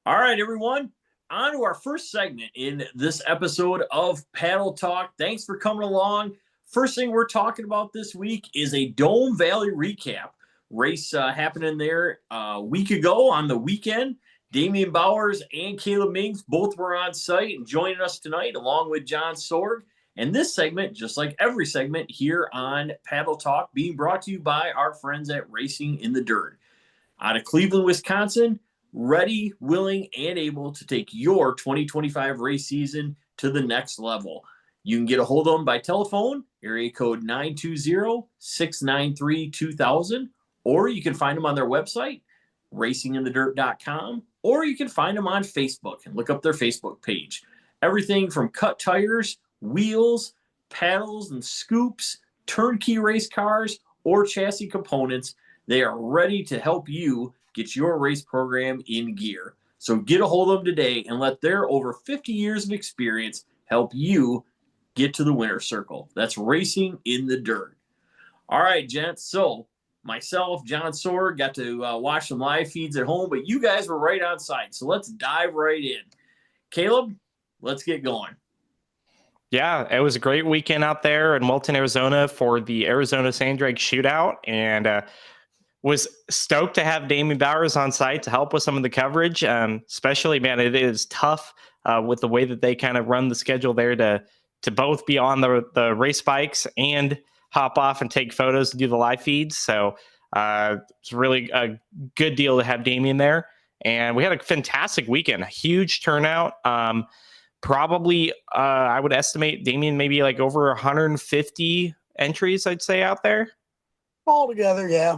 All right, everyone. On to our first segment in this episode of Paddle Talk. Thanks for coming along. First thing we're talking about this week is a Dome Valley recap. Race happening there a week ago on the weekend. Damian Bowers and Caleb Mings both were on site and joining us tonight, along with John Sorg. And this segment, just like every segment here on Paddle Talk, being brought to you by our friends at Racing in the Dirt. Out of Cleveland, Wisconsin, ready, willing, and able to take your 2025 race season to the next level. You can get a hold of them by telephone, area code 920-693-2000, or you can find them on their website, racinginthedirt.com, or you can find them on Facebook and look up their Facebook page. Everything from cut tires, wheels, paddles and scoops, turnkey race cars, or chassis components, they are ready to help you get your race program in gear. So get a hold of them today and let their over 50 years of experience help you get to the winner's circle. That's Racing in the Dirt. All right, gents. So myself, John Sorg, got to watch some live feeds at home, but you guys were right on site. So let's dive right in. Caleb, let's get going. Yeah, it was a great weekend out there in Wilton, Arizona for the Arizona Sand Drag Shootout, and was stoked to have Damian Bowers on site to help with some of the coverage. Especially, man, it is tough with the way that they kind of run the schedule there to both be on the race bikes and hop off and take photos and do the live feeds. So it's really a good deal to have Damian there. And we had a fantastic weekend, a huge turnout. Probably, I would estimate, Damian, maybe like over 150 entries, I'd say, out there. All together, yeah.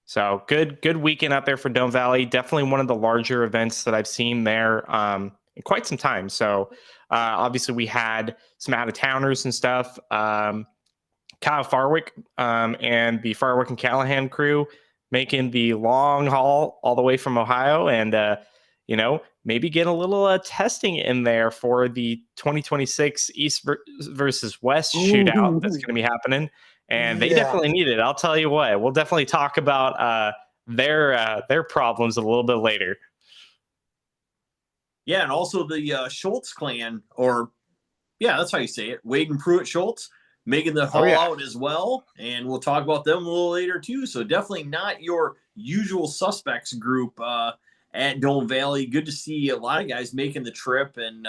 So good weekend out there for Dome Valley. Definitely one of the larger events that I've seen there in quite some time. So obviously we had some out-of-towners and stuff. Kyle Farwick and the Farwick and Callahan crew making the long haul all the way from Ohio, and maybe get a little testing in there for the 2026 East versus West shootout that's going to be happening. And they definitely need it. I'll tell you what, we'll definitely talk about their problems a little bit later. Yeah, and also the Schultz clan, that's how you say it, Wade and Pruitt Schultz, making the haul out as well. And we'll talk about them a little later too. So definitely not your usual suspects group at Dome Valley. Good to see a lot of guys making the trip. And,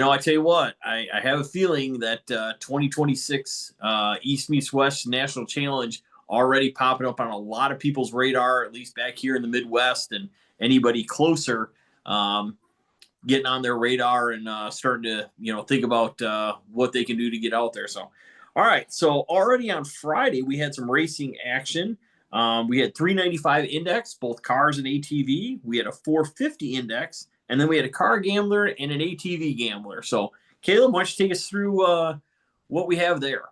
I tell you what, I have a feeling that 2026 East meets West National Challenge already popping up on a lot of people's radar, at least back here in the Midwest, and anybody closer getting on their radar and starting to, think about what they can do to get out there. So, all right. So already on Friday, we had some racing action. We had 395 index, both cars and ATV. We had a 450 index, and then we had a car gambler and an ATV gambler. So, Caleb, why don't you take us through what we have there?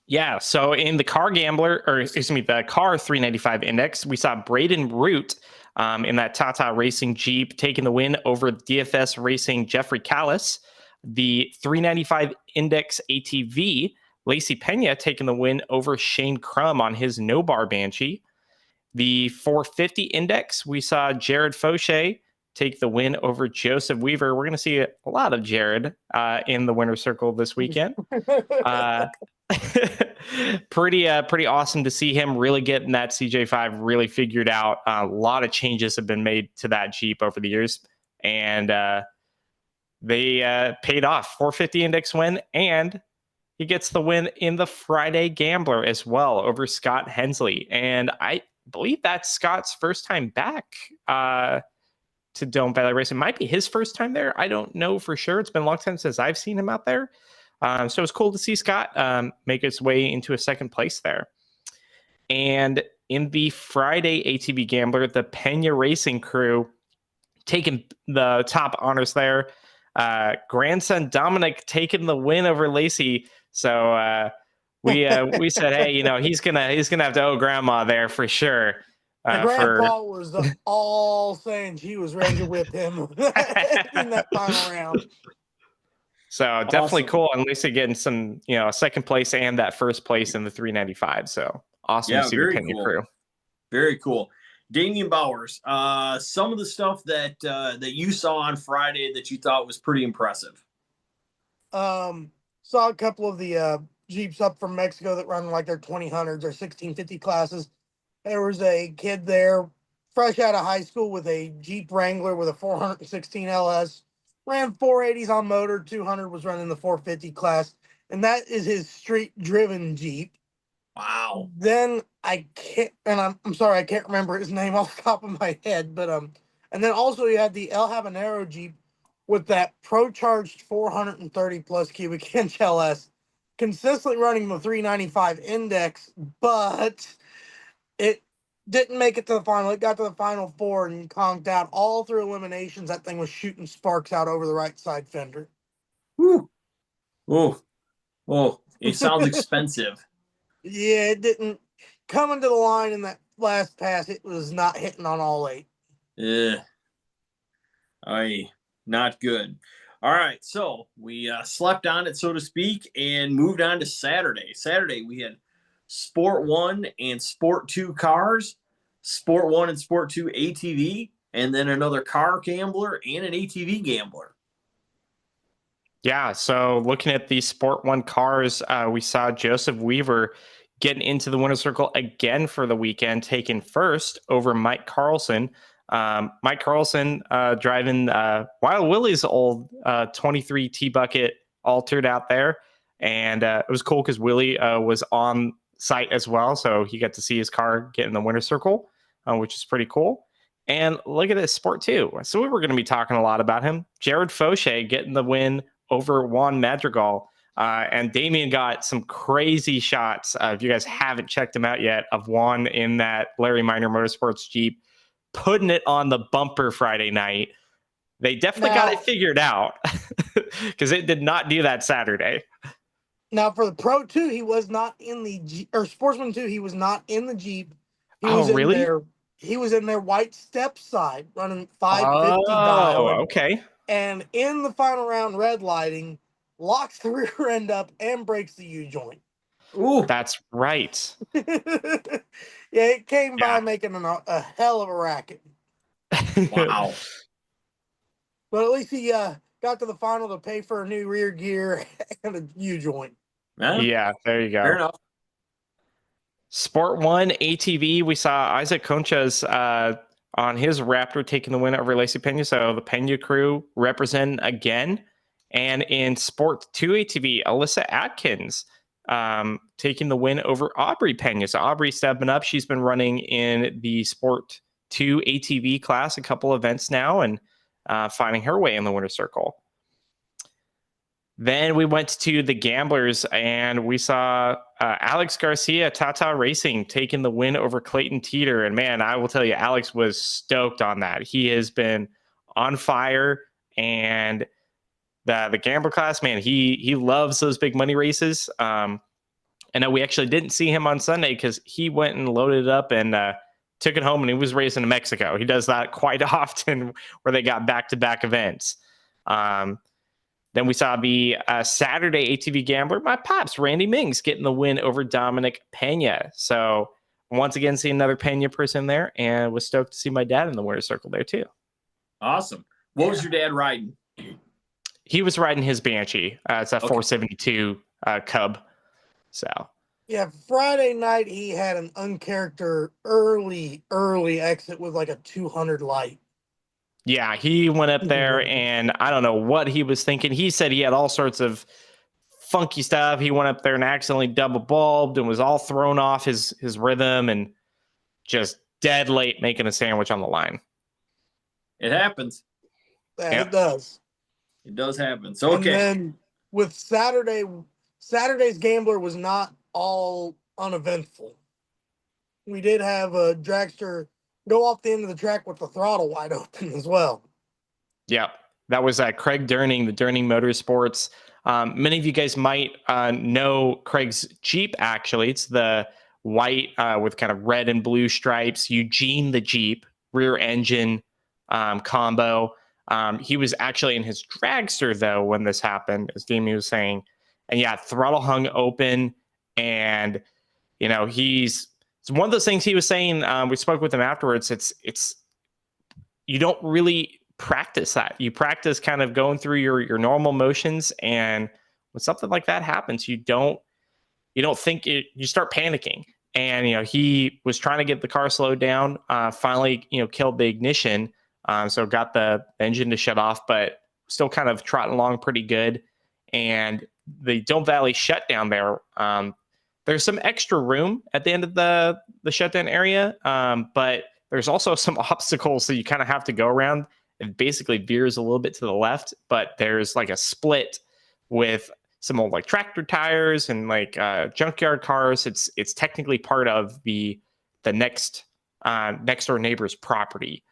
Yeah, so in the car gambler, the car 395 index, we saw Braden Root in that Tata Racing Jeep taking the win over DFS Racing Jeffrey Callis. The 395 index ATV, Lacey Pena taking the win over Shane Crum on his no bar Banshee. The 450 index, we saw Jared Fauché take the win over Joseph Weaver. We're going to see a lot of Jared in the winner's circle this weekend. Pretty awesome to see him really getting that CJ5 really figured out. A lot of changes have been made to that Jeep over the years, and they paid off. 450 index win, and he gets the win in the Friday Gambler as well over Scott Hensley. And I believe that's Scott's first time back to Dome Valley Racing. It might be his first time there. I don't know for sure. It's been a long time since I've seen him out there. So it was cool to see Scott make his way into a second place there. And in the Friday ATV Gambler, the Pena Racing crew taking the top honors there. Grandson Dominic taking the win over Lacey. So we said, hey, he's gonna have to owe grandma there for sure. Grandpa was all saying she was ready to whip him in that final round. So definitely cool. And Lacey getting some, second place and that first place in the 395. So awesome to see the Pena crew. Very cool. Damian Bowers. Some of the stuff that you saw on Friday that you thought was pretty impressive. Saw a couple of the Jeeps up from Mexico that run like their 2000s or 1650 classes. There was a kid there, fresh out of high school, with a Jeep Wrangler with a 416 LS. Ran 480s on motor, 200 was running the 450 class, and that is his street-driven Jeep. Wow. Then I can't, and I'm sorry, I can't remember his name off the top of my head, but and then also you had the El Habanero Jeep with that pro-charged 430 plus cubic inch LS, consistently running the 395 index, but it didn't make it to the final. It got to the final four and conked out all through eliminations. That thing was shooting sparks out over the right side fender. Whew. Oh, it sounds expensive. Yeah, it didn't come into the line in that last pass. It was not hitting on all eight. Yeah. Not good. All right, so we slept on it, so to speak, and moved on to Saturday. Saturday, we had Sport 1 and Sport 2 cars, Sport 1 and Sport 2 ATV, and then another car gambler and an ATV gambler. Yeah, so looking at the Sport 1 cars, we saw Joseph Weaver getting into the winner's circle again for the weekend, taking first over Mike Carlson. Mike Carlson driving Wild Willie's old 23 T-Bucket altered out there. And it was cool because Willie was on site as well. So he got to see his car get in the winner's circle, which is pretty cool. And look at this, Sport 2. So we were going to be talking a lot about him. Jared Fauché getting the win over Juan Madrigal. And Damien got some crazy shots. If you guys haven't checked him out yet, of Juan in that Larry Minor Motorsports Jeep, putting it on the bumper Friday night. They definitely got it figured out because it did not do that Saturday. Now for the Pro 2, he was not in the Jeep, or Sportsman 2, he was not in the Jeep. He was in really? He was in their white step side running 550 dial. Okay. And in the final round red lighting, locks the rear end up and breaks the U-joint. Ooh, that's right. Yeah, it came by making a hell of a racket. Wow. But at least he got to the final to pay for a new rear gear and a U-joint. Yeah, there you go. Fair enough. Sport 1 ATV, we saw Isaac Conchas on his Raptor taking the win over Lacey Pena. So the Pena crew represent again. And in Sport 2 ATV, Alyssa Atkins taking the win over Aubrey Pena. So Aubrey stepping up. She's been running in the Sport 2 ATV class a couple events now and finding her way in the winner's circle. Then we went to the Gamblers and we saw Alex Garcia, Tata Racing, taking the win over Clayton Teeter. And man, I will tell you, Alex was stoked on that. He has been on fire, and the Gambler class, man, he loves those big money races. And we actually didn't see him on Sunday because he went and loaded it up and took it home, and he was racing in Mexico. He does that quite often where they got back-to-back events. Then we saw the Saturday ATV Gambler, my pops, Randy Mings, getting the win over Dominic Pena. So once again, see another Pena person there, and was stoked to see my dad in the winner's circle there too. Awesome. What was your dad riding? He was riding his Banshee. It's a 472 Cub. So yeah, Friday night he had an uncharacter early exit with like a 200 light. Yeah, he went up there and I don't know what he was thinking. He said he had all sorts of funky stuff. He went up there and accidentally double bulbed and was all thrown off his rhythm and just dead late making a sandwich on the line. It happens. Yeah, it does. It does happen. So, okay. And then with Saturday's Gambler was not all uneventful. We did have a dragster go off the end of the track with the throttle wide open as well. Yeah, that was Craig Durning, the Durning Motorsports. Many of you guys might know Craig's Jeep, actually. It's the white with kind of red and blue stripes, Eugene the Jeep, rear engine combo. He was actually in his dragster, though, when this happened, as Damien was saying. And yeah, throttle hung open, and, you know, he's it's one of those things he was saying. We spoke with him afterwards. It's you don't really practice that. You practice kind of going through your normal motions, and when something like that happens, you don't think it, you start panicking. And he was trying to get the car slowed down. Finally, killed the ignition, so got the engine to shut off, but still kind of trotting along pretty good. And the Dome Valley shutdown there. There's some extra room at the end of the shutdown area, but there's also some obstacles that you kind of have to go around. It basically veers a little bit to the left, but there's like a split with some old like tractor tires and like junkyard cars. It's technically part of the next door neighbor's property,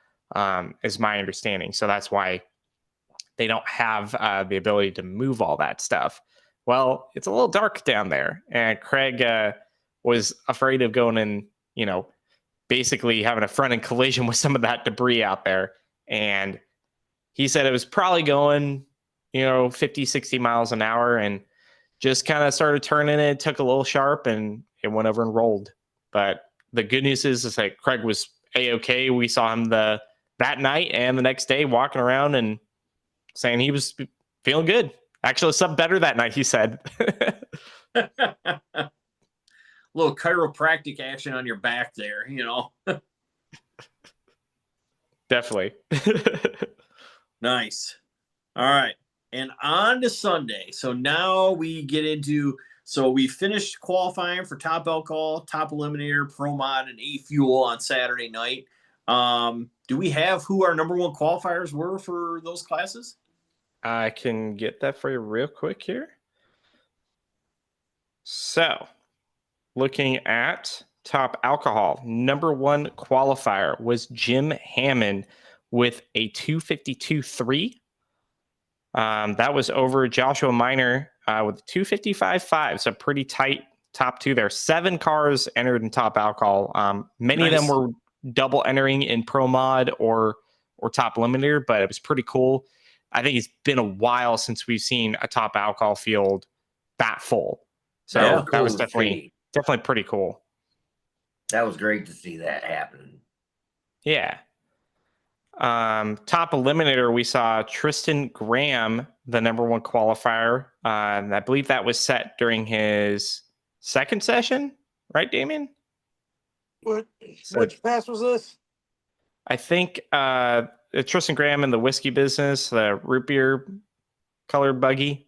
is my understanding. So that's why they don't have the ability to move all that stuff. Well, it's a little dark down there, and Craig was afraid of going in, basically having a front end collision with some of that debris out there. And he said it was probably going 50, 60 miles an hour, and just kind of started turning it, took a little sharp, and it went over and rolled. But the good news is that Craig was A-okay. We saw him that night and the next day walking around and saying he was feeling good. Actually, slept better that night, he said. Little chiropractic action on your back there, Definitely. Nice. All right. And on to Sunday. So now we get into, so we finished qualifying for top alcohol, top eliminator, pro mod, and A fuel on Saturday night. Do we have who our number one qualifiers were for those classes? I can get that for you real quick here. So, looking at top alcohol, number one qualifier was Jim Hammond with a 252.3. That was over Joshua Miner with 255.5. So pretty tight top two there. 7 cars entered in top alcohol. Many Nice. of them were double entering in pro mod or top eliminator, but it was pretty cool. I think it's been a while since we've seen a top alcohol field that full. So Yeah, that was cool to definitely pretty cool. That was great to see that happen. Yeah. Top eliminator, we saw Tristan Graham, the number one qualifier. I believe that was set during his second session, right, Damien? Which pass was this? I think Tristan Graham in the whiskey business, the root beer colored buggy.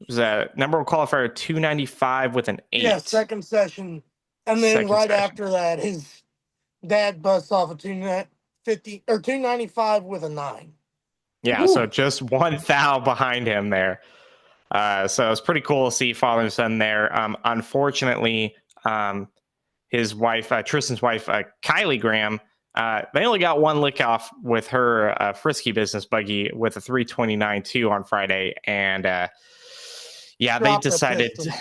It was a number one qualifier, 295 with an 8. Yeah, second session. And then Second right session. after that, his dad busts off a 250 or 295 with a 9. Yeah, Ooh. so just one thou behind him there. So it's pretty cool to see father and son there. Unfortunately, his wife, Tristan's wife, Kylie Graham, they only got one lick off with her Frisky business buggy with a 329.2 on Friday. And yeah, Dropped they the decided, piston.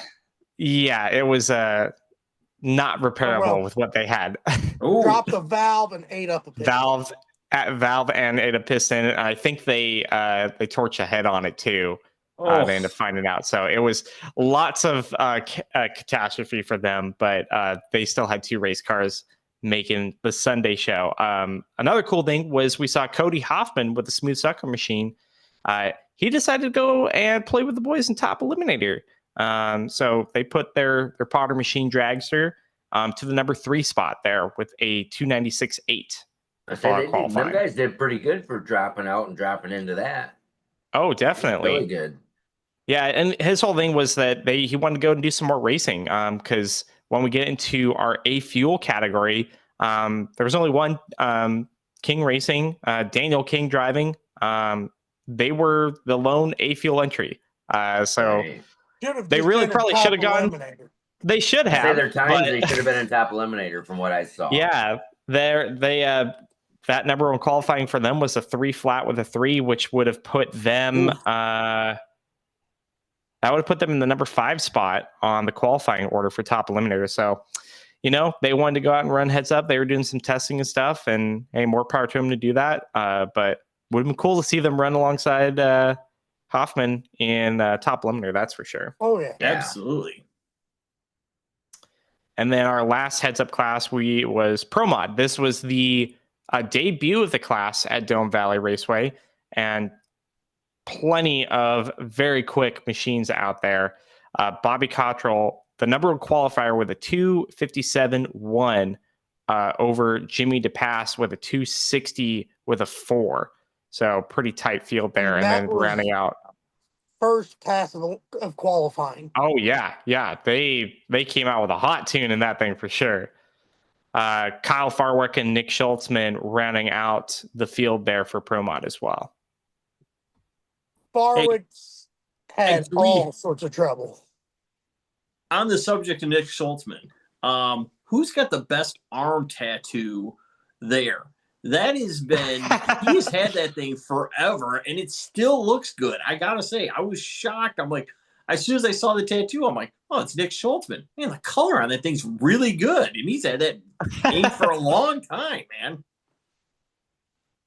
yeah, it was not repairable with what they had. Oh, Dropped the valve and ate up a piston. Valve and ate a piston. I think they torched a head on it too. oh. They ended up finding out. So it was lots of catastrophe for them, but they still had 2 race cars making the Sunday show. Another cool thing was we saw Cody Hoffman with the Smooth Sucker machine. He decided to go and play with the boys in top eliminator. So they put their Potter machine dragster to the number 3 spot there with a 296.8. I said them guys did pretty good for dropping out and dropping into that. Oh, definitely. Really good. Yeah, and his whole thing was that he wanted to go and do some more racing. Because when we get into our A fuel category, there was only one King Racing, Daniel King driving. They were the lone A fuel entry. So Right. they really probably should have gone. Eliminator. They should have. I say their times they should have been in top eliminator from what I saw. Yeah, that number one qualifying for them was a 3 flat with a 3, which would have put them that would have put them in the number 5 spot on the qualifying order for top eliminator. So, they wanted to go out and run heads up. They were doing some testing and stuff, and hey, more power to them to do that. But would have been cool to see them run alongside Hoffman in top eliminator. That's for sure. Oh yeah. Absolutely. And then our last heads up class was Pro Mod. This was the debut of the class at Dome Valley Raceway, and plenty of very quick machines out there. Bobby Cottrell, the number one qualifier with a 2:57.1 over Jimmy DePass with a 2:60 with a 4. So pretty tight field there. And then rounding out first pass of qualifying. Oh yeah. They came out with a hot tune in that thing for sure. Kyle Farwick and Nick Schultzman rounding out the field there for Pro Mod as well. Farwick's had all sorts of trouble. On the subject of Nick Schultzman, who's got the best arm tattoo there? That has been, he's had that thing forever, and it still looks good. I gotta say, I was shocked. I'm like, as soon as I saw the tattoo, I'm like, oh, it's Nick Schultzman. Man, the color on that thing's really good, and he's had that ink for a long time, man.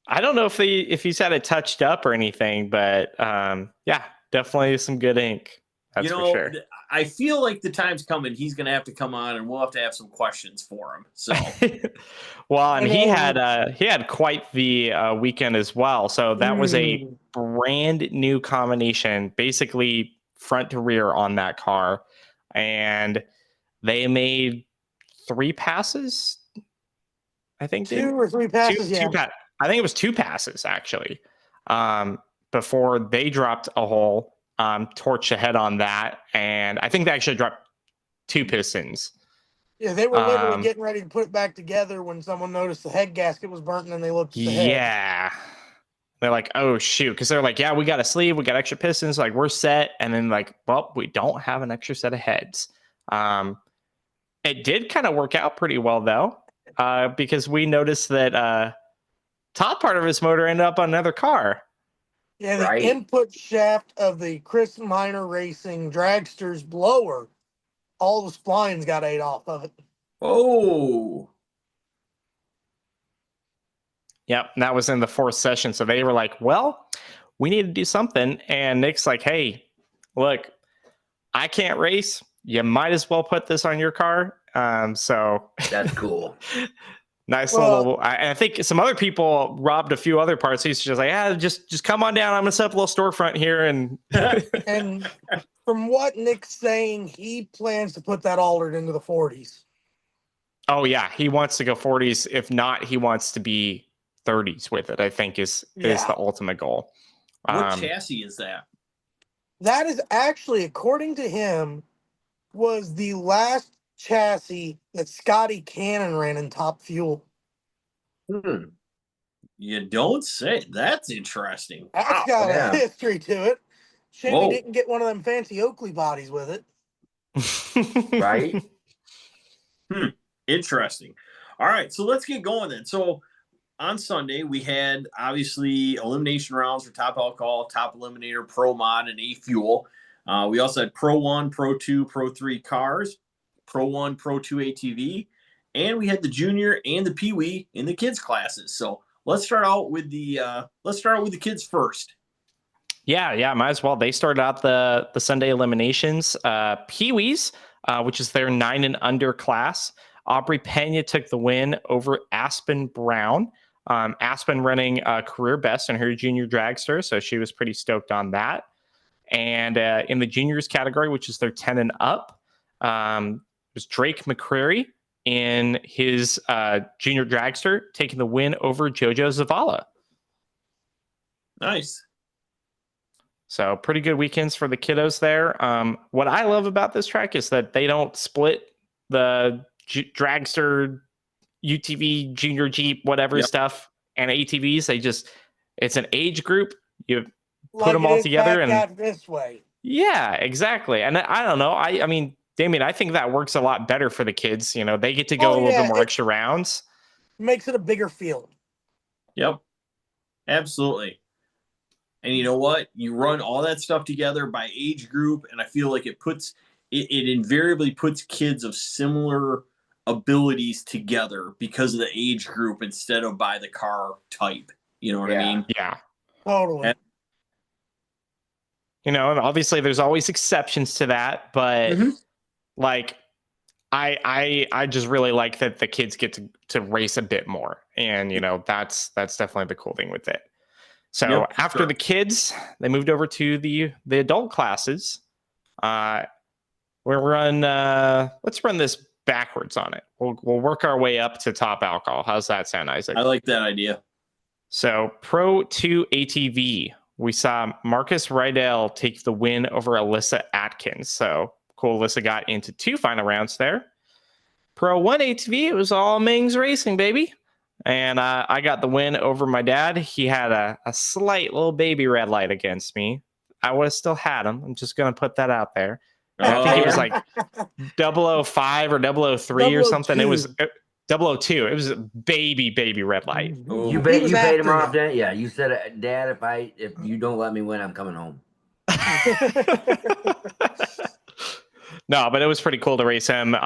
I don't know if he's had it touched up or anything, but yeah, definitely some good ink. That's for sure. I feel like the time's coming. He's going to have to come on, and we'll have to have some questions for him. So, well, and he had quite the weekend as well. So that was a brand new combination, basically front to rear on that car, and they made 3 passes. I think 2 or 3 passes. I think it was 2 passes actually. Before they dropped a hole. Torch ahead on that, and I think they actually dropped 2 pistons. Yeah, they were literally getting ready to put it back together when someone noticed the head gasket was burnt, and then they looked at the head. Yeah. They're like, oh, shoot. Because they're like, yeah, we got a sleeve. We got extra pistons. Like, we're set. And then like, well, we don't have an extra set of heads. It did kind of work out pretty well, though, because we noticed that top part of his motor ended up on another car. Yeah, the input shaft of the Chris Minor Racing Dragster's blower, all the splines got ate off of it. Oh. Yep, that was in the 4th session. So they were like, well, we need to do something. And Nick's like, hey, look, I can't race. You might as well put this on your car. So that's cool. Nice little. I think some other people robbed a few other parts. He's just like, yeah, just come on down. I'm gonna set up a little storefront here, and and from what Nick's saying, he plans to put that altered into the 40s. Oh yeah, he wants to go 40s. If not, he wants to be 30s with it. I think is the ultimate goal. What chassis is that? That is actually, according to him, was the last chassis that Scotty Cannon ran in Top Fuel. You don't say. That's interesting. That's got a history to it. Shame he didn't get one of them fancy Oakley bodies with it. Right? Interesting. All right, so let's get going then. So on Sunday, we had obviously elimination rounds for Top Alcohol, Top Eliminator, Pro Mod, and A Fuel. We also had Pro 1, Pro 2, Pro 3 cars. Pro 1, Pro 2 ATV, and we had the junior and the Pee-wee in the kids classes. So let's start out with the kids first. Yeah, might as well. They started out the Sunday eliminations. Pee-wees, which is their 9 and under class. Aubrey Pena took the win over Aspen Brown. Aspen running career best in her junior dragster, so she was pretty stoked on that. And in the juniors category, which is their 10 and up, was Drake McCreary in his junior dragster, taking the win over Jojo Zavala. Nice. So pretty good weekends for the kiddos there. What I love about this track is that they don't split the dragster, UTV, junior Jeep, whatever stuff, and ATVs. It's an age group. You put them all together and this way. Yeah, exactly. And I don't know. I mean, Damien, I think that works a lot better for the kids. You know, they get to go a little bit more extra rounds. Makes it a bigger field. Yep. Absolutely. And you know what? You run all that stuff together by age group, and I feel like it invariably puts kids of similar abilities together because of the age group instead of by the car type. You know what I mean? Yeah. Totally. You know, and obviously there's always exceptions to that, but like I just really like that the kids get to race a bit more, and that's definitely the cool thing with it. So after the kids, they moved over to the adult classes. Let's run this backwards on it. We'll work our way up to top alcohol. How's that sound, Isaac? I like that idea. So Pro 2 ATV, we saw Marcus Rydell take the win over Alyssa Atkins. So cool, Alyssa got into 2 final rounds there. Pro 1 ATV, it was all Mings Racing, baby. And I got the win over my dad. He had a slight little baby red light against me. I would have still had him. I'm just going to put that out there. I think it was like 005 or 003 or something. It was 002. It was a baby red light. You paid him off then? Yeah, you said, Dad, if you don't let me win, I'm coming home. No, but it was pretty cool to race him.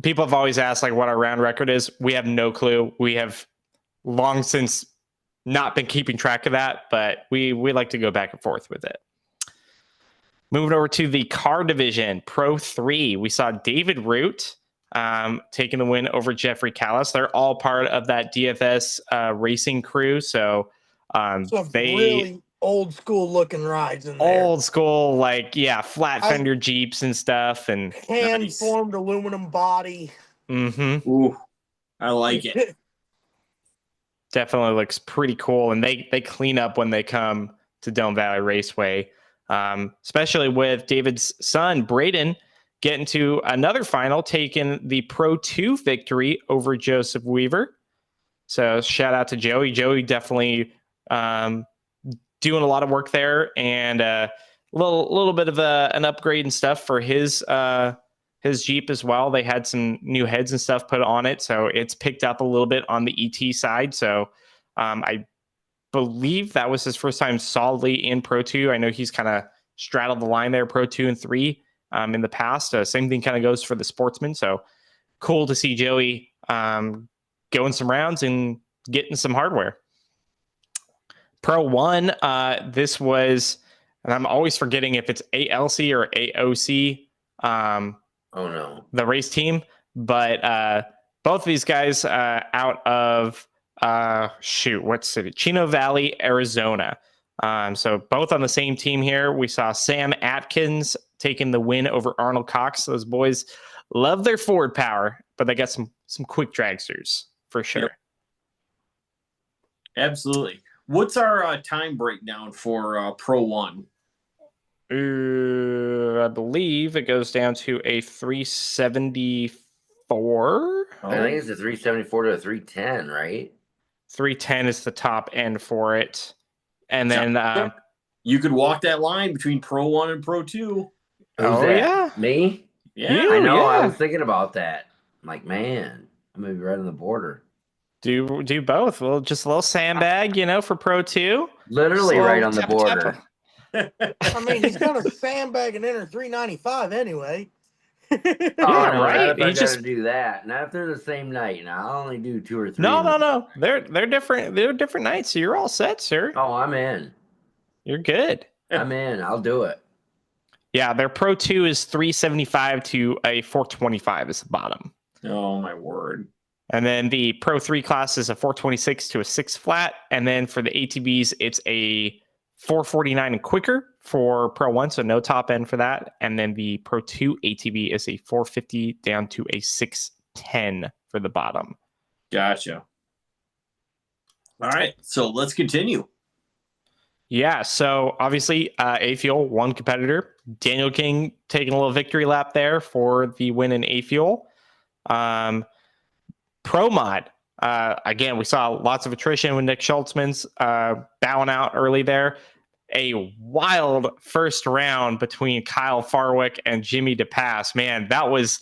People have always asked like what our round record is. We have no clue. We have long since not been keeping track of that, but we like to go back and forth with it. Moving over to the car division, Pro 3, we saw David Root taking the win over Jeffrey Callis. They're all part of that DFS racing crew. So they really old school looking rides in there. Old school, flat fender Jeeps and stuff, and hand formed aluminum body. Mm-hmm. Ooh, I like it. Definitely looks pretty cool, and they clean up when they come to Dome Valley Raceway. Especially with David's son, Braden, getting to another final, taking the Pro 2 victory over Joseph Weaver. So shout out to Joey. Joey definitely doing a lot of work there, and a little bit of an upgrade and stuff for his Jeep as well. They had some new heads and stuff put on it, so it's picked up a little bit on the ET side. So I believe that was his first time solidly in Pro 2. I know he's kind of straddled the line there, Pro 2 and 3 in the past. Same thing kind of goes for the Sportsman. So cool to see Joey going some rounds and getting some hardware. Pro 1, this was, and I'm always forgetting if it's ALC or AOC. Oh, no. The race team. But both of these guys out of what city? Chino Valley, Arizona. So both on the same team here. We saw Sam Atkins taking the win over Arnold Cox. Those boys love their forward power, but they got some quick dragsters for sure. Yep. Absolutely. What's our time breakdown for Pro 1? I believe it goes down to a 374. I think it's a 374 to a 310, right? 310 is the top end for it. And then you could walk that line between Pro 1 and Pro 2. Who's that? Yeah. Me? Yeah. I know. Yeah. I was thinking about that. I'm like, man, I'm going to be right on the border. Do both. Well, just a little sandbag, for Pro 2. Literally right on the border. I mean, he's got a sandbag and enter 395 anyway. Oh, yeah, no, right. Not if I gotta do that. Not if they're the same night. Now I'll only do 2 or 3. No. They're different. They're different nights. So you're all set, sir. Oh, I'm in. You're good. I'm in. I'll do it. Yeah, their Pro 2 is 375 to a 425 is the bottom. Oh my word. And then the Pro 3 class is a 426 to a 6 flat. And then for the ATVs, it's a 449 and quicker for Pro 1, so no top end for that. And then the Pro 2 ATV is a 450 down to a 610 for the bottom. Gotcha. All right, so let's continue. Yeah, so obviously A-Fuel, one competitor. Daniel King taking a little victory lap there for the win in A-Fuel. Pro Mod, again, we saw lots of attrition with Nick Schultzman's bowing out early there. A wild first round between Kyle Farwick and Jimmy DePass. Man, that was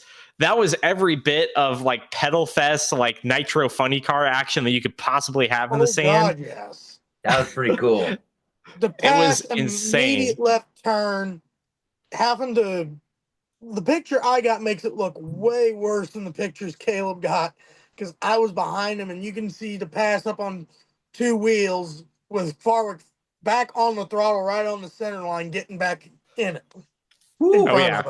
every bit of like pedal fest, like nitro funny car action that you could possibly have in the sand. God, yes. That was pretty cool. It was insane. Immediate left turn, the picture I got makes it look way worse than the pictures Caleb got, because I was behind him and you can see the pass up on 2 wheels with Farwick back on the throttle, right on the center line, getting back in it. Oh, yeah.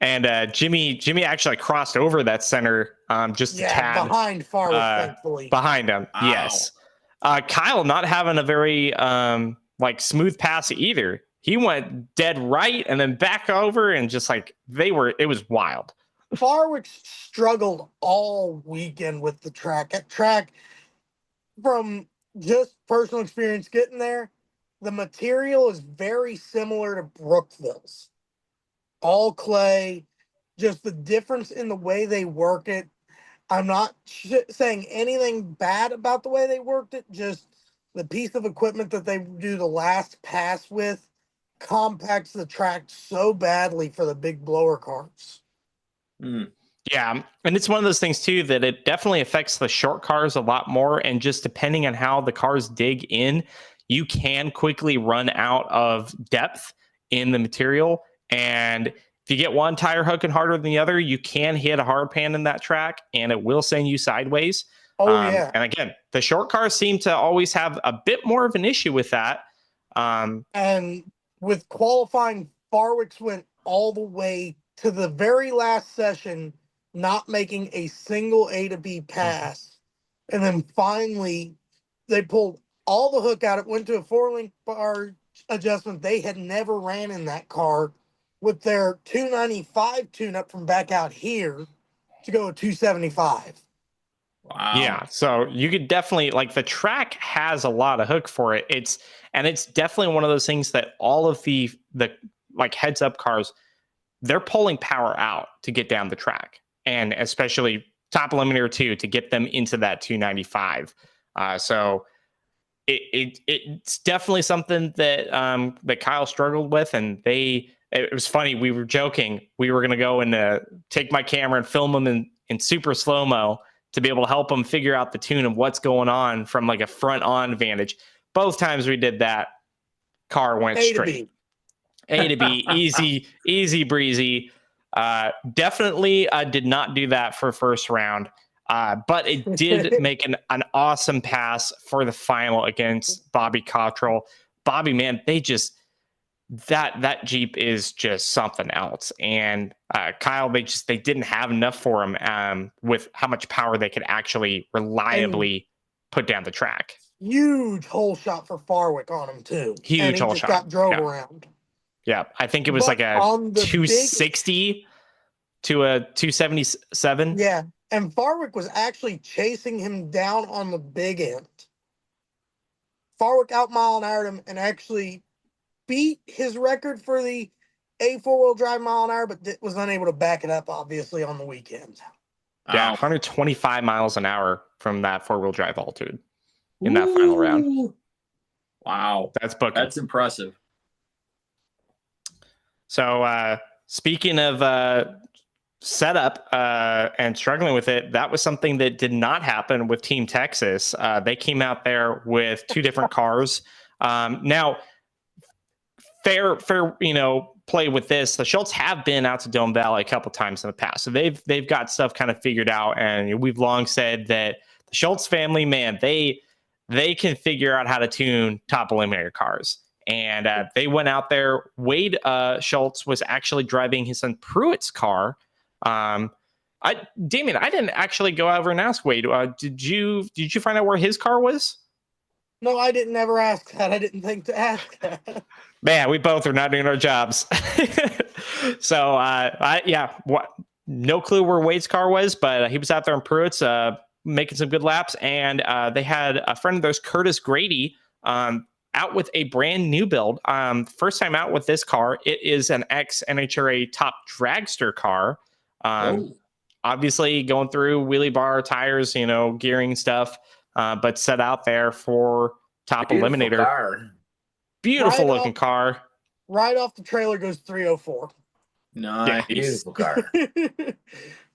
And Jimmy actually crossed over that center just a tad behind Farwick, thankfully. Behind him, Wow. yes. Kyle not having a very smooth pass either. He went dead right and then back over, and just it was wild. Farwick struggled all weekend with the track. At track, from just personal experience getting there, the material is very similar to Brookville's. All clay, just the difference in the way they work it. I'm not saying anything bad about the way they worked it, just the piece of equipment that they do the last pass with compacts the track so badly for the big blower cars. Yeah, and it's one of those things too that it definitely affects the short cars a lot more, and just depending on how the cars dig in, you can quickly run out of depth in the material, and if you get one tire hooking harder than the other, you can hit a hard pan in that track and it will send you sideways. Yeah. And again, the short cars seem to always have a bit more of an issue with that. And with qualifying, Farwick's went all the way to the very last session, not making a single A to B pass. And then finally, they pulled all the hook out. It went to a 4-link bar adjustment they had never ran in that car, with their 295 tune-up from back out here to go 275. Wow. Yeah, so you could definitely, the track has a lot of hook for it. It's definitely one of those things that all of the heads up cars, they're pulling power out to get down the track, and especially top eliminator 2 to get them into that 295. So it's definitely something that that Kyle struggled with, and it was funny. We were joking. We were going to go and take my camera and film them in super slow-mo to be able to help them figure out the tune of what's going on from a front-on vantage. Both times we did that, car went straight. A to B, easy breezy. Definitely did not do that for first round, but it did make an awesome pass for the final against Bobby Cottrell. Bobby, man, that Jeep is just something else. And Kyle, they didn't have enough for him with how much power they could actually reliably put down the track. Huge hole shot for Farwick on him too. Huge hole shot. Got drove around. Yeah, I think it was a 260 to a 277. Yeah, and Farwick was actually chasing him down on the big end. Farwick out mile an hour him and actually beat his record for the A four-wheel drive mile an hour, but was unable to back it up, obviously, on the weekends. Yeah, 125 miles an hour from that four-wheel drive altitude in that final round. Wow. That's booking. That's impressive. So speaking of setup and struggling with it, that was something that did not happen with Team Texas. They came out there with two different cars. Now, fair, play with this. The Schultz have been out to Dome Valley a couple times in the past, so they've got stuff kind of figured out. And we've long said that the Schultz family, man, they can figure out how to tune top eliminator cars. And they went out there. Wade Schultz was actually driving his son Pruitt's car. Damien, I didn't actually go over and ask Wade. Did you find out where his car was? No, I didn't ever ask that. I didn't think to ask that. Man, we both are not doing our jobs. So, no clue where Wade's car was, but he was out there in Pruitt's making some good laps. And they had a friend of theirs, Curtis Grady, out with a brand new build. First time out with this car. It is an ex-NHRA top dragster car. Obviously going through wheelie bar tires, gearing stuff, but set out there for top eliminator. Car. Beautiful looking car. Right off the trailer goes 304. Nice. Yeah, beautiful car.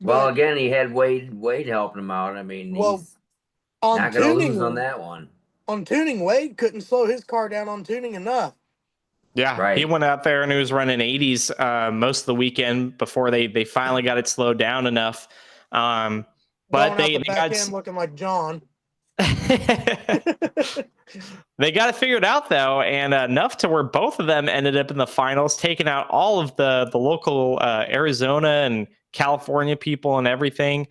Well, again, he had Wade helping him out. I mean, he's not going to lose on that one. On tuning, Wade couldn't slow his car down on tuning enough. Yeah, right. He went out there and he was running 80s most of the weekend before they finally got it slowed down enough. But they got looking like John. They got it figured out though, and enough to where both of them ended up in the finals, taking out all of the local Arizona and California people and everything.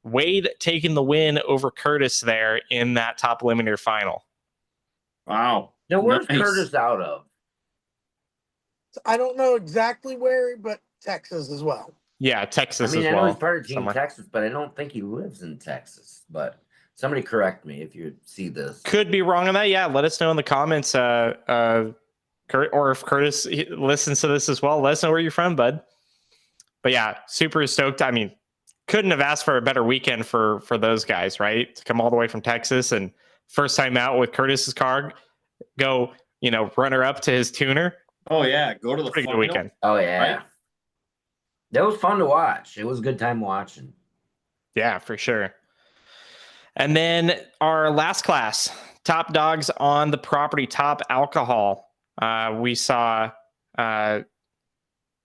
Wade taking the win over Curtis there in that top eliminator final. Wow. Now, where's Curtis out of? I don't know exactly where, but Texas as well. Yeah, Texas I mean, as I well. know he's part of Team somewhere. Texas, but I don't think he lives in Texas. But somebody correct me if you see this. Could be wrong on that. Yeah, let us know in the comments. Or if Curtis listens to this as well, let us know where you're from, bud. But yeah, super stoked. I mean, couldn't have asked for a better weekend for those guys, right? To come all the way from Texas and first time out with Curtis's car, go, runner up to his tuner. Oh yeah, go to the pretty final. good weekend. Oh yeah, right? That was fun to watch. It was a good time watching. Yeah, for sure. And then our last class, top dogs on the property, top alcohol. We saw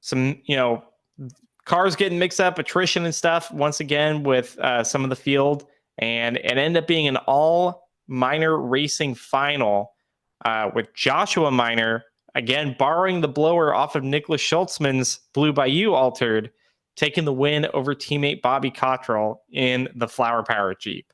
some, cars getting mixed up, attrition and stuff once again with some of the field. And it ended up being an all minor racing final with Joshua Minor, again, borrowing the blower off of Nicholas Schultzman's Blue Bayou Altered, taking the win over teammate Bobby Cottrell in the Flower Power Jeep.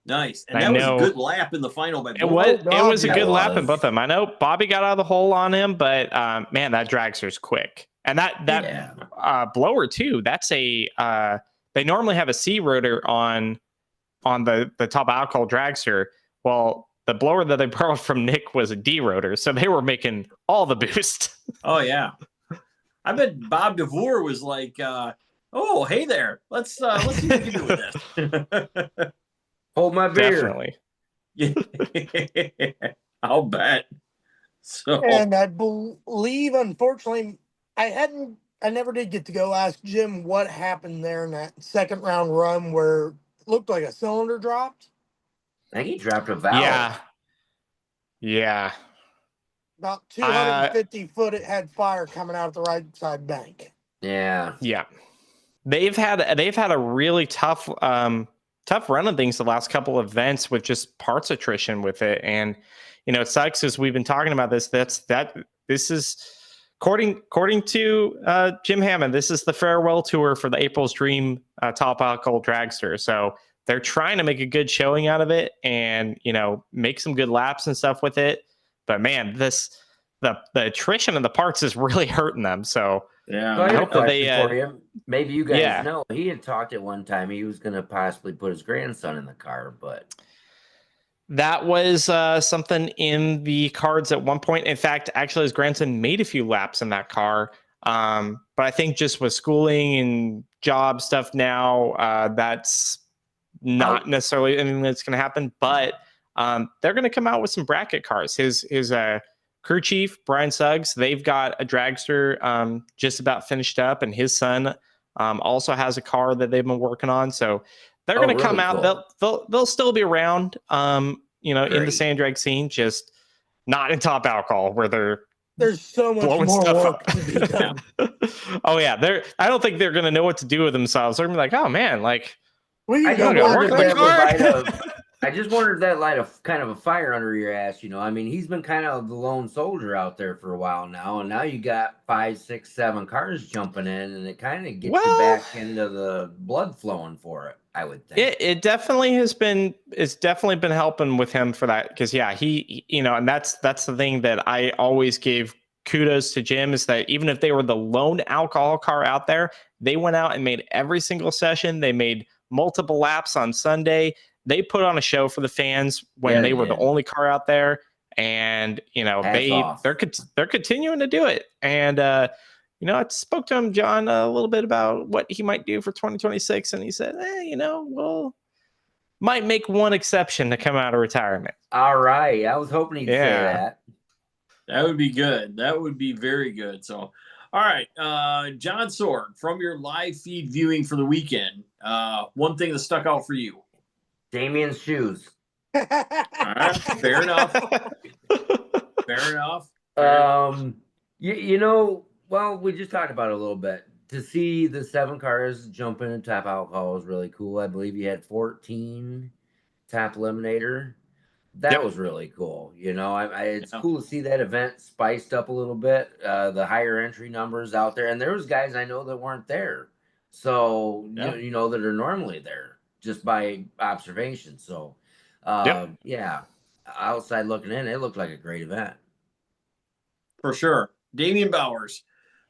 Nice. And that was a good lap in the final by both. It was a good lap in both of them. I know Bobby got out of the hole on him, but man, that dragster's quick. And that blower too, that's a they normally have a C rotor on the top alcohol dragster. Well, the blower that they borrowed from Nick was a D rotor, so they were making all the boost. Oh yeah. I bet Bob DeVore was like, oh, hey there. Let's see what we can do with this. Hold my beer. Definitely. I'll bet. So, and I believe, unfortunately, I never did get to go ask Jim what happened there in that second round run where it looked like a cylinder dropped. I think he dropped a valve. Yeah. About 250 foot, it had fire coming out of the right side bank. Yeah. They've had a really tough run of things the last couple of events with just parts attrition with it. And, it sucks as we've been talking about this. This is according to Jim Hammond, this is the farewell tour for the April's Dream top alcohol dragster. So they're trying to make a good showing out of it and, make some good laps and stuff with it. But man, the attrition of the parts is really hurting them. So yeah, I hope that for you. Maybe you guys know he had talked at one time he was going to possibly put his grandson in the car, but that was something in the cards at one point. In fact, actually, his grandson made a few laps in that car. But I think just with schooling and job stuff now, that's not necessarily anything that's going to happen. But they're going to come out with some bracket cars. His crew chief, Brian Suggs, they've got a dragster just about finished up, and his son also has a car that they've been working on. So they're going to come out. Cool. They'll still be around, in the sand drag scene, just not in top alcohol where there's so much blowing more stuff work up. to be done. Oh yeah, I don't think they're going to know what to do with themselves. They're going to be like, oh man, like I just wondered if that light of kind of a fire under your ass, I mean, he's been kind of the lone soldier out there for a while now, and now you got 5, 6, 7 cars jumping in, and it kind of gets you back into the blood flowing for it, I would think. It definitely has been. It's definitely been helping with him for that, because he and that's the thing that I always gave kudos to Jim, is that even if they were the lone alcohol car out there, they went out and made every single session. They made multiple laps on Sunday. They put on a show for the fans when they were the only car out there, and they're continuing to do it. And I spoke to him, John, a little bit about what he might do for 2026, and he said, we'll might make one exception to come out of retirement. All right, I was hoping he'd say that. That would be good. That would be very good. So, all right, John Sword, from your live feed viewing for the weekend, one thing that stuck out for you. Damien's shoes. All right, fair enough. Fair enough. Well, we just talked about it a little bit. to see the 7 cars jump in and top alcohol was really cool. I believe you had 14 top eliminator. That was really cool. You know, it's cool to see that event spiced up a little bit. The higher entry numbers out there, and there was guys I know that weren't there, so you know that are normally there just by observation. So, yeah, outside looking in, it looked like a great event. For sure. Damian Bowers,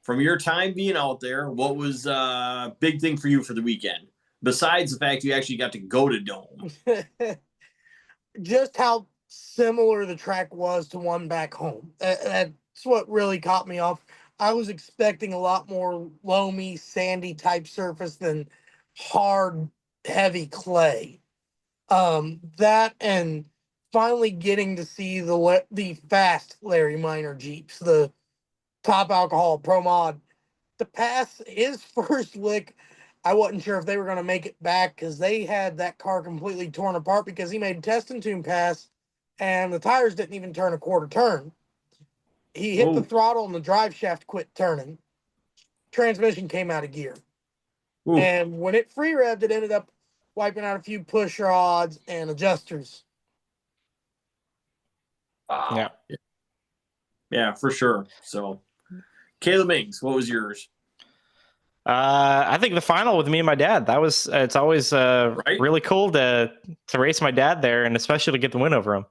from your time being out there, what was a big thing for you for the weekend? Besides the fact you actually got to go to Dome. Just how similar the track was to one back home. That's what really caught me off. I was expecting a lot more loamy, sandy type surface than hard, heavy clay. That and finally getting to see the fast Larry Minor Jeeps, the top alcohol pro mod. To pass his first lick, I wasn't sure if they were going to make it back because they had that car completely torn apart because he made test and tune pass and the tires didn't even turn a quarter turn. He hit the throttle and the drive shaft quit turning. Transmission came out of gear. Ooh. And when it free revved, it ended up wiping out a few push rods and adjusters. Wow. Yeah, for sure. So, Caleb Mings, what was yours? I think the final with me and my dad. It's always really cool to race my dad there, and especially to get the win over him.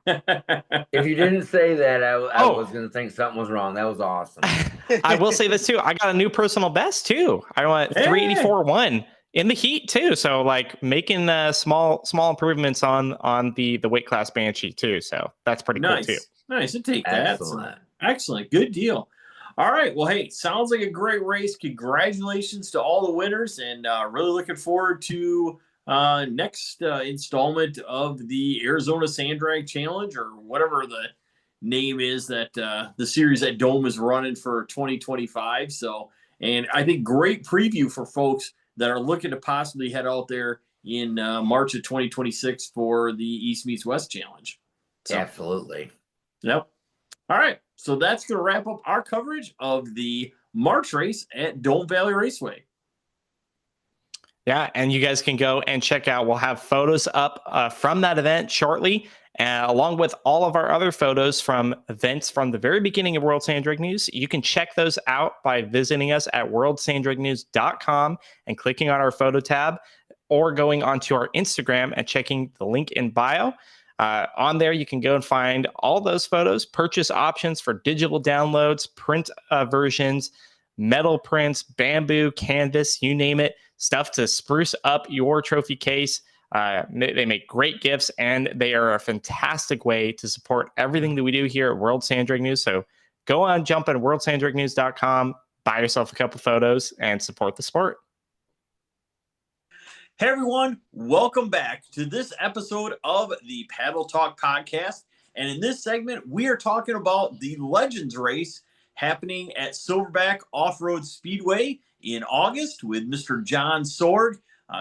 If you didn't say that, I was going to think something was wrong. That was awesome. I will say this too. I got a new personal best too. I went 384.1 in the heat too. So like making small improvements on the weight class Banshee too. So that's pretty cool too. Nice to take that. Excellent. Good deal. All right. Well, hey, sounds like a great race. Congratulations to all the winners, and really looking forward to next installment of the Arizona Sand Drag Challenge, or whatever the name is that the series that Dome is running for 2025. So, and I think great preview for folks that are looking to possibly head out there in March of 2026 for the East Meets West Challenge. So, absolutely. Yep. All right. So that's going to wrap up our coverage of the March race at Dome Valley Raceway. Yeah, and you guys can go and check out. We'll have photos up from that event shortly, along with all of our other photos from events from the very beginning of World Sand Drag News. You can check those out by visiting us at worldsandragnews.com and clicking on our photo tab, or going onto our Instagram and checking the link in bio. On there, you can go and find all those photos, purchase options for digital downloads, print versions, metal prints, bamboo, canvas, you name it, stuff to spruce up your trophy case. They make great gifts, and they are a fantastic way to support everything that we do here at World Sand Drag News. So go on, jump on worldsandragnews.com, buy yourself a couple photos, and support the sport. Hey everyone, welcome back to this episode of the Paddle Talk podcast. And in this segment, we are talking about the Legends race happening at Silverback Offroad Speedway in August with Mr. John Sorg,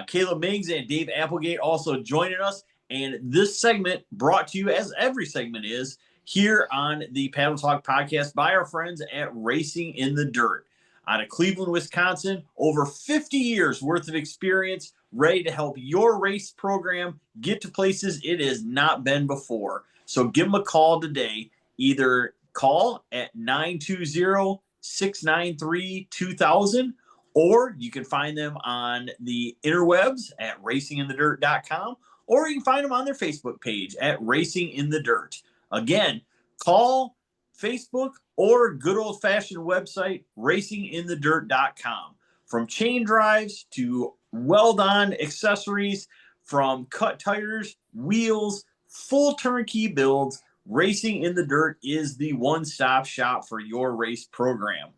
Caleb Mings, and Dave Applegate also joining us. And this segment brought to you, as every segment is, here on the Paddle Talk podcast by our friends at Racing in the Dirt. Out of Cleveland, Wisconsin, over 50 years worth of experience, ready to help your race program get to places it has not been before. So give them a call today. Either call at 920-693-2000, or you can find them on the interwebs at racinginthedirt.com, or you can find them on their Facebook page at Racing in the Dirt. Again, call, Facebook, or good old-fashioned website, racinginthedirt.com. From chain drives to weld-on accessories, from cut tires, wheels, full turnkey builds, Racing in the Dirt is the one-stop shop for your race program.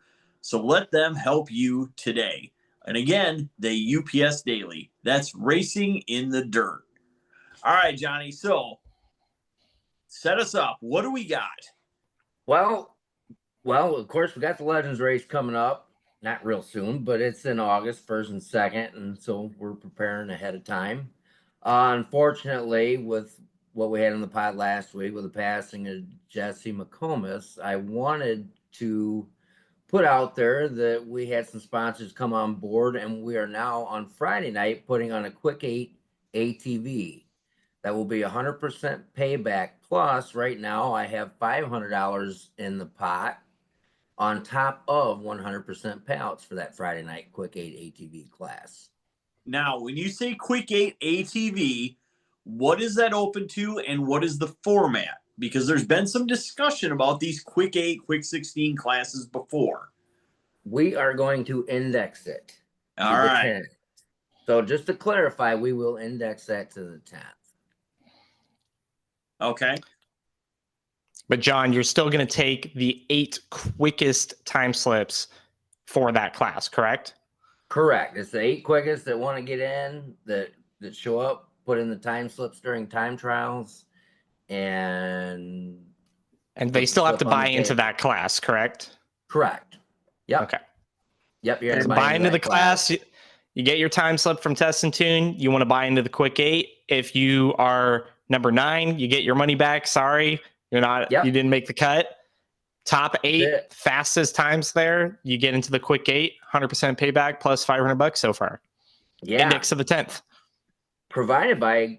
So let them help you today. And again, they UPS daily. That's Racing in the Dirt. All right, Johnny. So set us up. What do we got? Well, of course, we got the Legends race coming up. Not real soon, but it's in August, 1st and 2nd, and so we're preparing ahead of time. Unfortunately, with what we had in the pod last week with the passing of Jesse McComas, I wanted to put out there that we had some sponsors come on board, and we are now on Friday night putting on a Quick 8 ATV. That will be 100% payback. Plus, right now, I have $500 in the pot on top of 100% payouts for that Friday night Quick 8 ATV class. Now, when you say Quick 8 ATV, what is that open to and what is the format? Because there's been some discussion about these Quick 8, Quick 16 classes before. We are going to index it to All the right. 10. So just to clarify, we will index that to the 10th. Okay. But John, you're still going to take the 8 quickest time slips for that class, correct? Correct. It's the 8 quickest that want to get in, that show up, put in the time slips during time trials, and they still have to buy into that class, correct? Correct. Yep. Okay. Yep. You're to buy into the class. You get your time slip from Test and Tune. You want to buy into the Quick 8. If you are number 9, you get your money back. Sorry, you're not. Yep. You didn't make the cut. Top 8 fastest times there. You get into the Quick 8, 100% payback plus $500 so far. Yeah. Index of the 10th. Provided by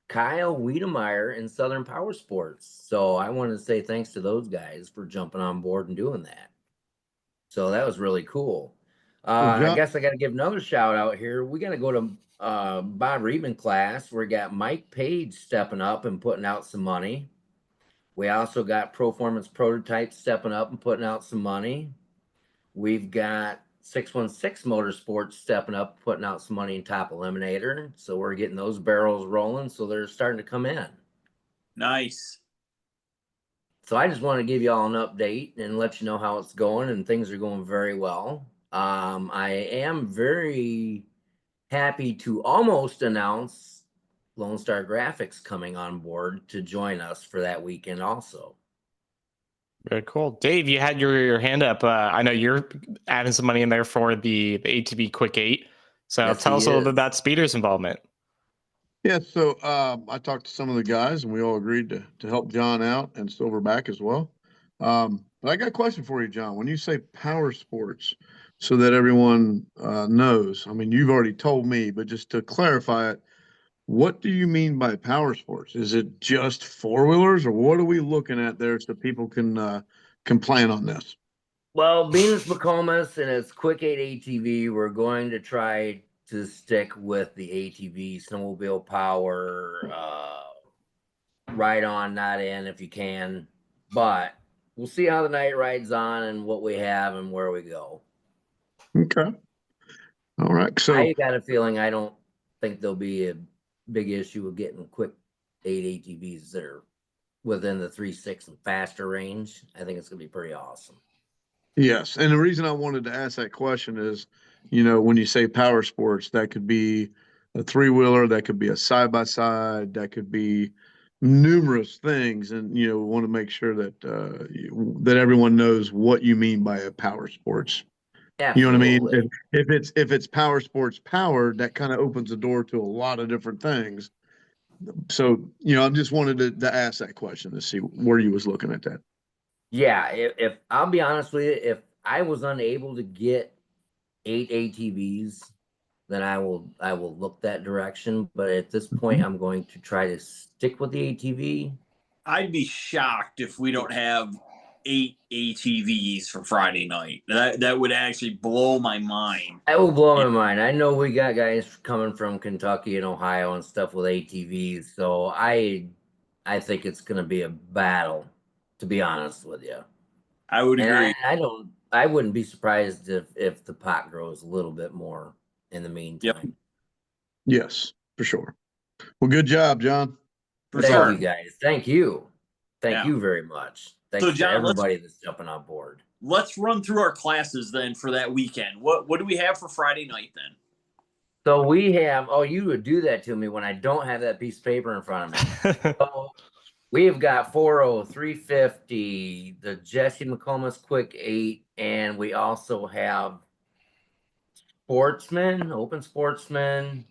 Kyle Wiedemeyer in Southern Power Sports. So I want to say thanks to those guys for jumping on board and doing that. So that was really cool. I guess I got to give another shout out here. We got to go to Bob Reedman class. We got Mike Page stepping up and putting out some money. We also got Performance Prototypes stepping up and putting out some money. We've got 616 Motorsports stepping up, putting out some money in Top Eliminator. So we're getting those barrels rolling. So they're starting to come in. Nice. So I just want to give you all an update and let you know how it's going, and things are going very well. I am very happy to almost announce Lone Star Graphics coming on board to join us for that weekend also. Very cool. Dave, you had your hand up. I know you're adding some money in there for the ATV Quick 8. So Yes, tell us a little bit about Speeder's involvement. Yeah, so I talked to some of the guys, and we all agreed to help John out and Silverback as well. But I got a question for you, John. When you say power sports, so that everyone knows, I mean, you've already told me, but just to clarify it, what do you mean by power sports? Is it just four-wheelers, or what are we looking at there so people can plan on this? Well, being it's Nokomis and it's Quick 8 ATV, we're going to try to stick with the ATV, snowmobile power, ride on, not in if you can. But we'll see how the night rides on and what we have and where we go. Okay. All right. So I got a feeling I don't think there'll be a big issue with getting Quick 8 ATVs that are within the 3.6 and faster range. I think it's going to be pretty awesome. yes, and the reason I wanted to ask that question is, when you say power sports, that could be a three-wheeler, that could be a side-by-side, that could be numerous things, and want to make sure that that everyone knows what you mean by a power sports. Absolutely. You know what I mean? If it's power sports powered, that kind of opens the door to a lot of different things. So I just wanted to ask that question to see where you was looking at that. Yeah, if I'll be honest with you, if I was unable to get 8 ATVs, then I will look that direction. But at this point, I'm going to try to stick with the ATV. I'd be shocked if we don't have 8 ATVs for Friday night. That would actually blow my mind. That will blow my mind. I know we got guys coming from Kentucky and Ohio and stuff with ATVs, so I think it's going to be a battle, to be honest with you. I would agree. I wouldn't be surprised if the pot grows a little bit more in the meantime. Yep. Yes, for sure. Well, good job, John. Thank you, guys. Thank you. Thank you very much. Thanks to everybody that's jumping on board. Let's run through our classes then for that weekend. What do we have for Friday night then? So we have, you would do that to me when I don't have that piece of paper in front of me. So we have got 4.0, 350, the Jesse McComas Quick 8, and we also have Open Sportsman,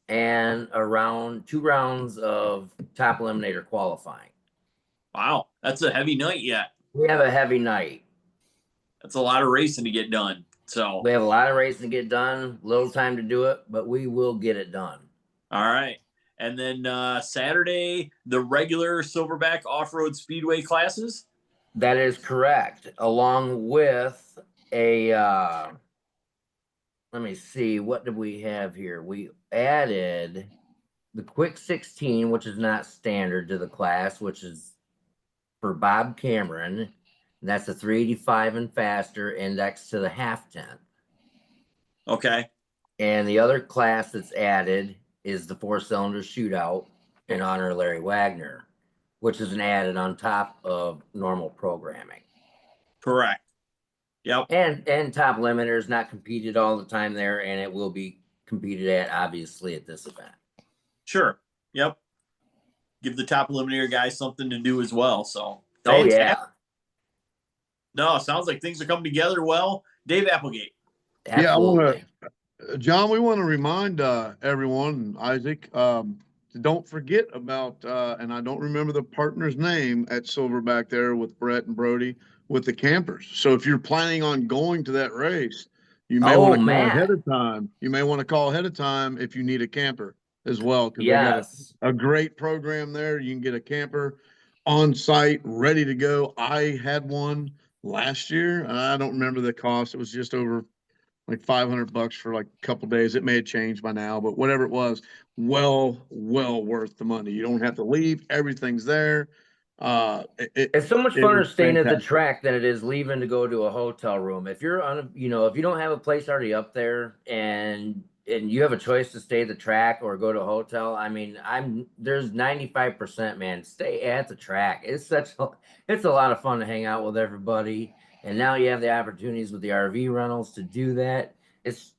and around 2 rounds of Top Eliminator qualifying. Wow, that's a heavy night yet. We have a heavy night. That's a lot of racing to get done. So We have a lot of racing to get done, little time to do it, but we will get it done. all right. And then Saturday, the regular Silverback Offroad Speedway classes. That is correct. Along with a, let me see, what did we have here? We added the Quick 16, which is not standard to the class, which is for Bob Cameron. That's a 385 and faster index to the half tent. Okay. And the other class that's added is the 4-cylinder shootout in honor of Larry Wagner, which is an added on top of normal programming. Correct. Yep. And top limiter is not competed all the time there, and it will be competed at, obviously, at this event. Sure. Yep. Give the top eliminator guys something to do as well. So fantastic. Oh, yeah. No, sounds like things are coming together well. Dave Applegate. Absolutely. Yeah, I want to, John, we want to remind everyone, Isaac, don't forget about, and I don't remember the partner's name at Silverback there with Brett and Brody with the campers. So if you're planning on going to that race, you may want to call ahead of time. You may want to call ahead of time if you need a camper as well, because they got a great program there. You can get a camper on site, ready to go. I had one last year. I don't remember the cost. It was just over like $500 for like a couple days. It may have changed by now, but whatever it was, well worth the money. You don't have to leave. Everything's there. It's so much funner staying at the track than it is leaving to go to a hotel room. If you're on a, if you don't have a place already up there and you have a choice to stay at the track or go to a hotel, I mean, there's 95%, man, stay at the track. It's a lot of fun to hang out with everybody. And now you have the opportunities with the RV rentals to do that. It's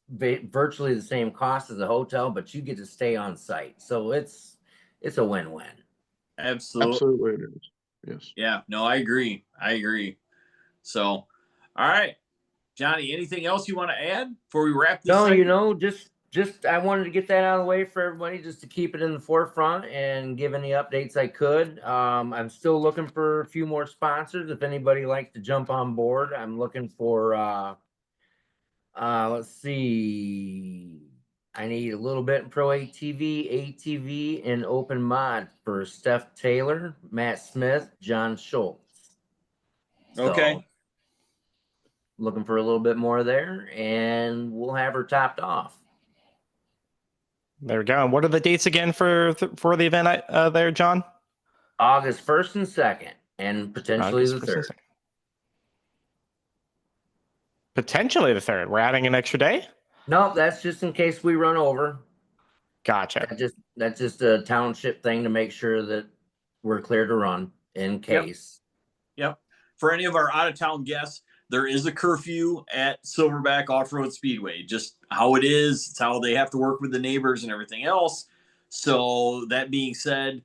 virtually the same cost as a hotel, but you get to stay on site. So it's a win-win. Absolutely. It is. Yes. Yeah, no, I agree. So, all right, Johnny, anything else you want to add before we wrap this? No, just I wanted to get that out of the way for everybody, just to keep it in the forefront and give any updates I could. I'm still looking for a few more sponsors. If anybody likes to jump on board, I'm looking for, let's see. I need a little bit in Pro ATV, and Open Mod for Steph Taylor, Matt Smith, John Schultz. Okay. Looking for a little bit more there, and we'll have her topped off. There we go. And what are the dates again for the event there, John? August 1st and 2nd, and potentially the 3rd. Potentially the 3rd. We're adding an extra day? Nope, that's just in case we run over. Gotcha. That's just a township thing to make sure that we're clear to run in case. Yep. For any of our out-of-town guests, there is a curfew at Silverback Off-Road Speedway. Just how it is. It's how they have to work with the neighbors and everything else. So that being said,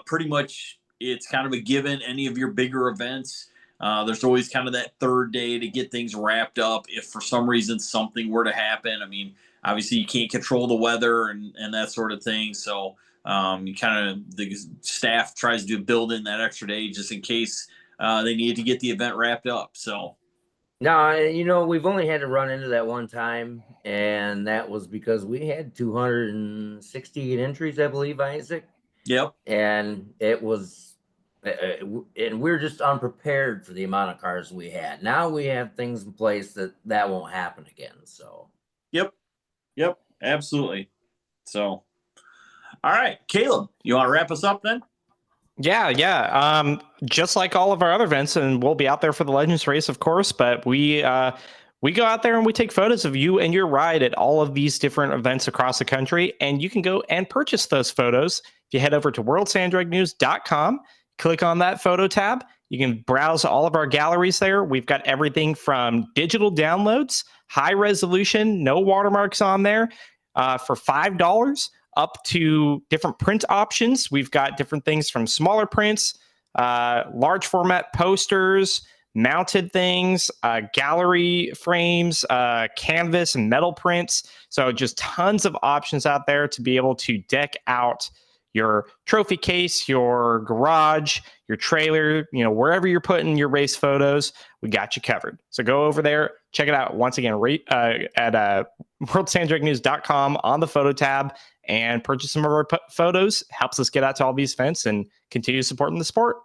pretty much it's kind of a given. Any of your bigger events, there's always kind of that 3rd day to get things wrapped up. If for some reason something were to happen, I mean, obviously you can't control the weather and that sort of thing. So you kind of, the staff tries to build in that extra day just in case they need to get the event wrapped up. So. No, we've only had to run into that one time, and that was because we had 268 entries, I believe, Isaac. Yep. And it was, and we're just unprepared for the amount of cars we had. Now we have things in place that won't happen again. So. Yep. Absolutely. So, all right, Caleb, you want to wrap us up then? Yeah. Just like all of our other events, and we'll be out there for the Legends race, of course, but we go out there and we take photos of you and your ride at all of these different events across the country, and you can go and purchase those photos. If you head over to worldsanddragnews.com, click on that photo tab, you can browse all of our galleries there. We've got everything from digital downloads, high resolution, no watermarks on there, for $5, up to different print options. We've got different things from smaller prints, large format posters, mounted things, gallery frames, canvas and metal prints. So just tons of options out there to be able to deck out your trophy case, your garage, your trailer, wherever you're putting your race photos. we got you covered. So go over there, check it out once again at worldsandrakenews.com on the photo tab and purchase some of our photos. Helps us get out to all these events and continue supporting the sport.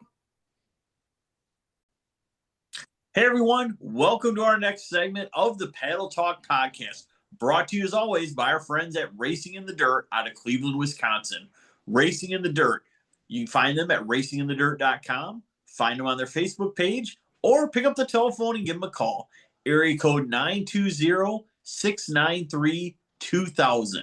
Hey everyone, welcome to our next segment of the Paddle Talk podcast, brought to you as always by our friends at Racing in the Dirt out of Cleveland, Wisconsin. Racing in the Dirt. You can find them at racinginthedirt.com, find them on their Facebook page, or pick up the telephone and give them a call. Area code 920-693-2000.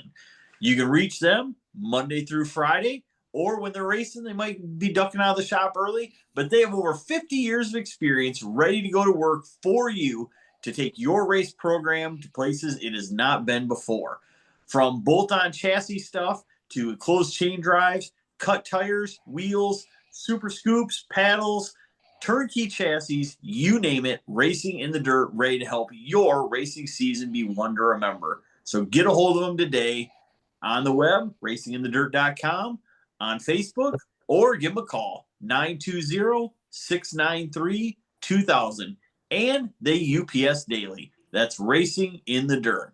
You can reach them Monday through Friday, or when they're racing, they might be ducking out of the shop early, but they have over 50 years of experience ready to go to work for you to take your race program to places it has not been before. From bolt-on chassis stuff to closed chain drives, cut tires, wheels, super scoops, paddles, turnkey chassis, you name it, Racing in the Dirt, ready to help your racing season be one to remember. So get a hold of them today on the web, racinginthedirt.com, on Facebook, or give them a call, 920-693-2000. And they UPS daily. That's Racing in the Dirt.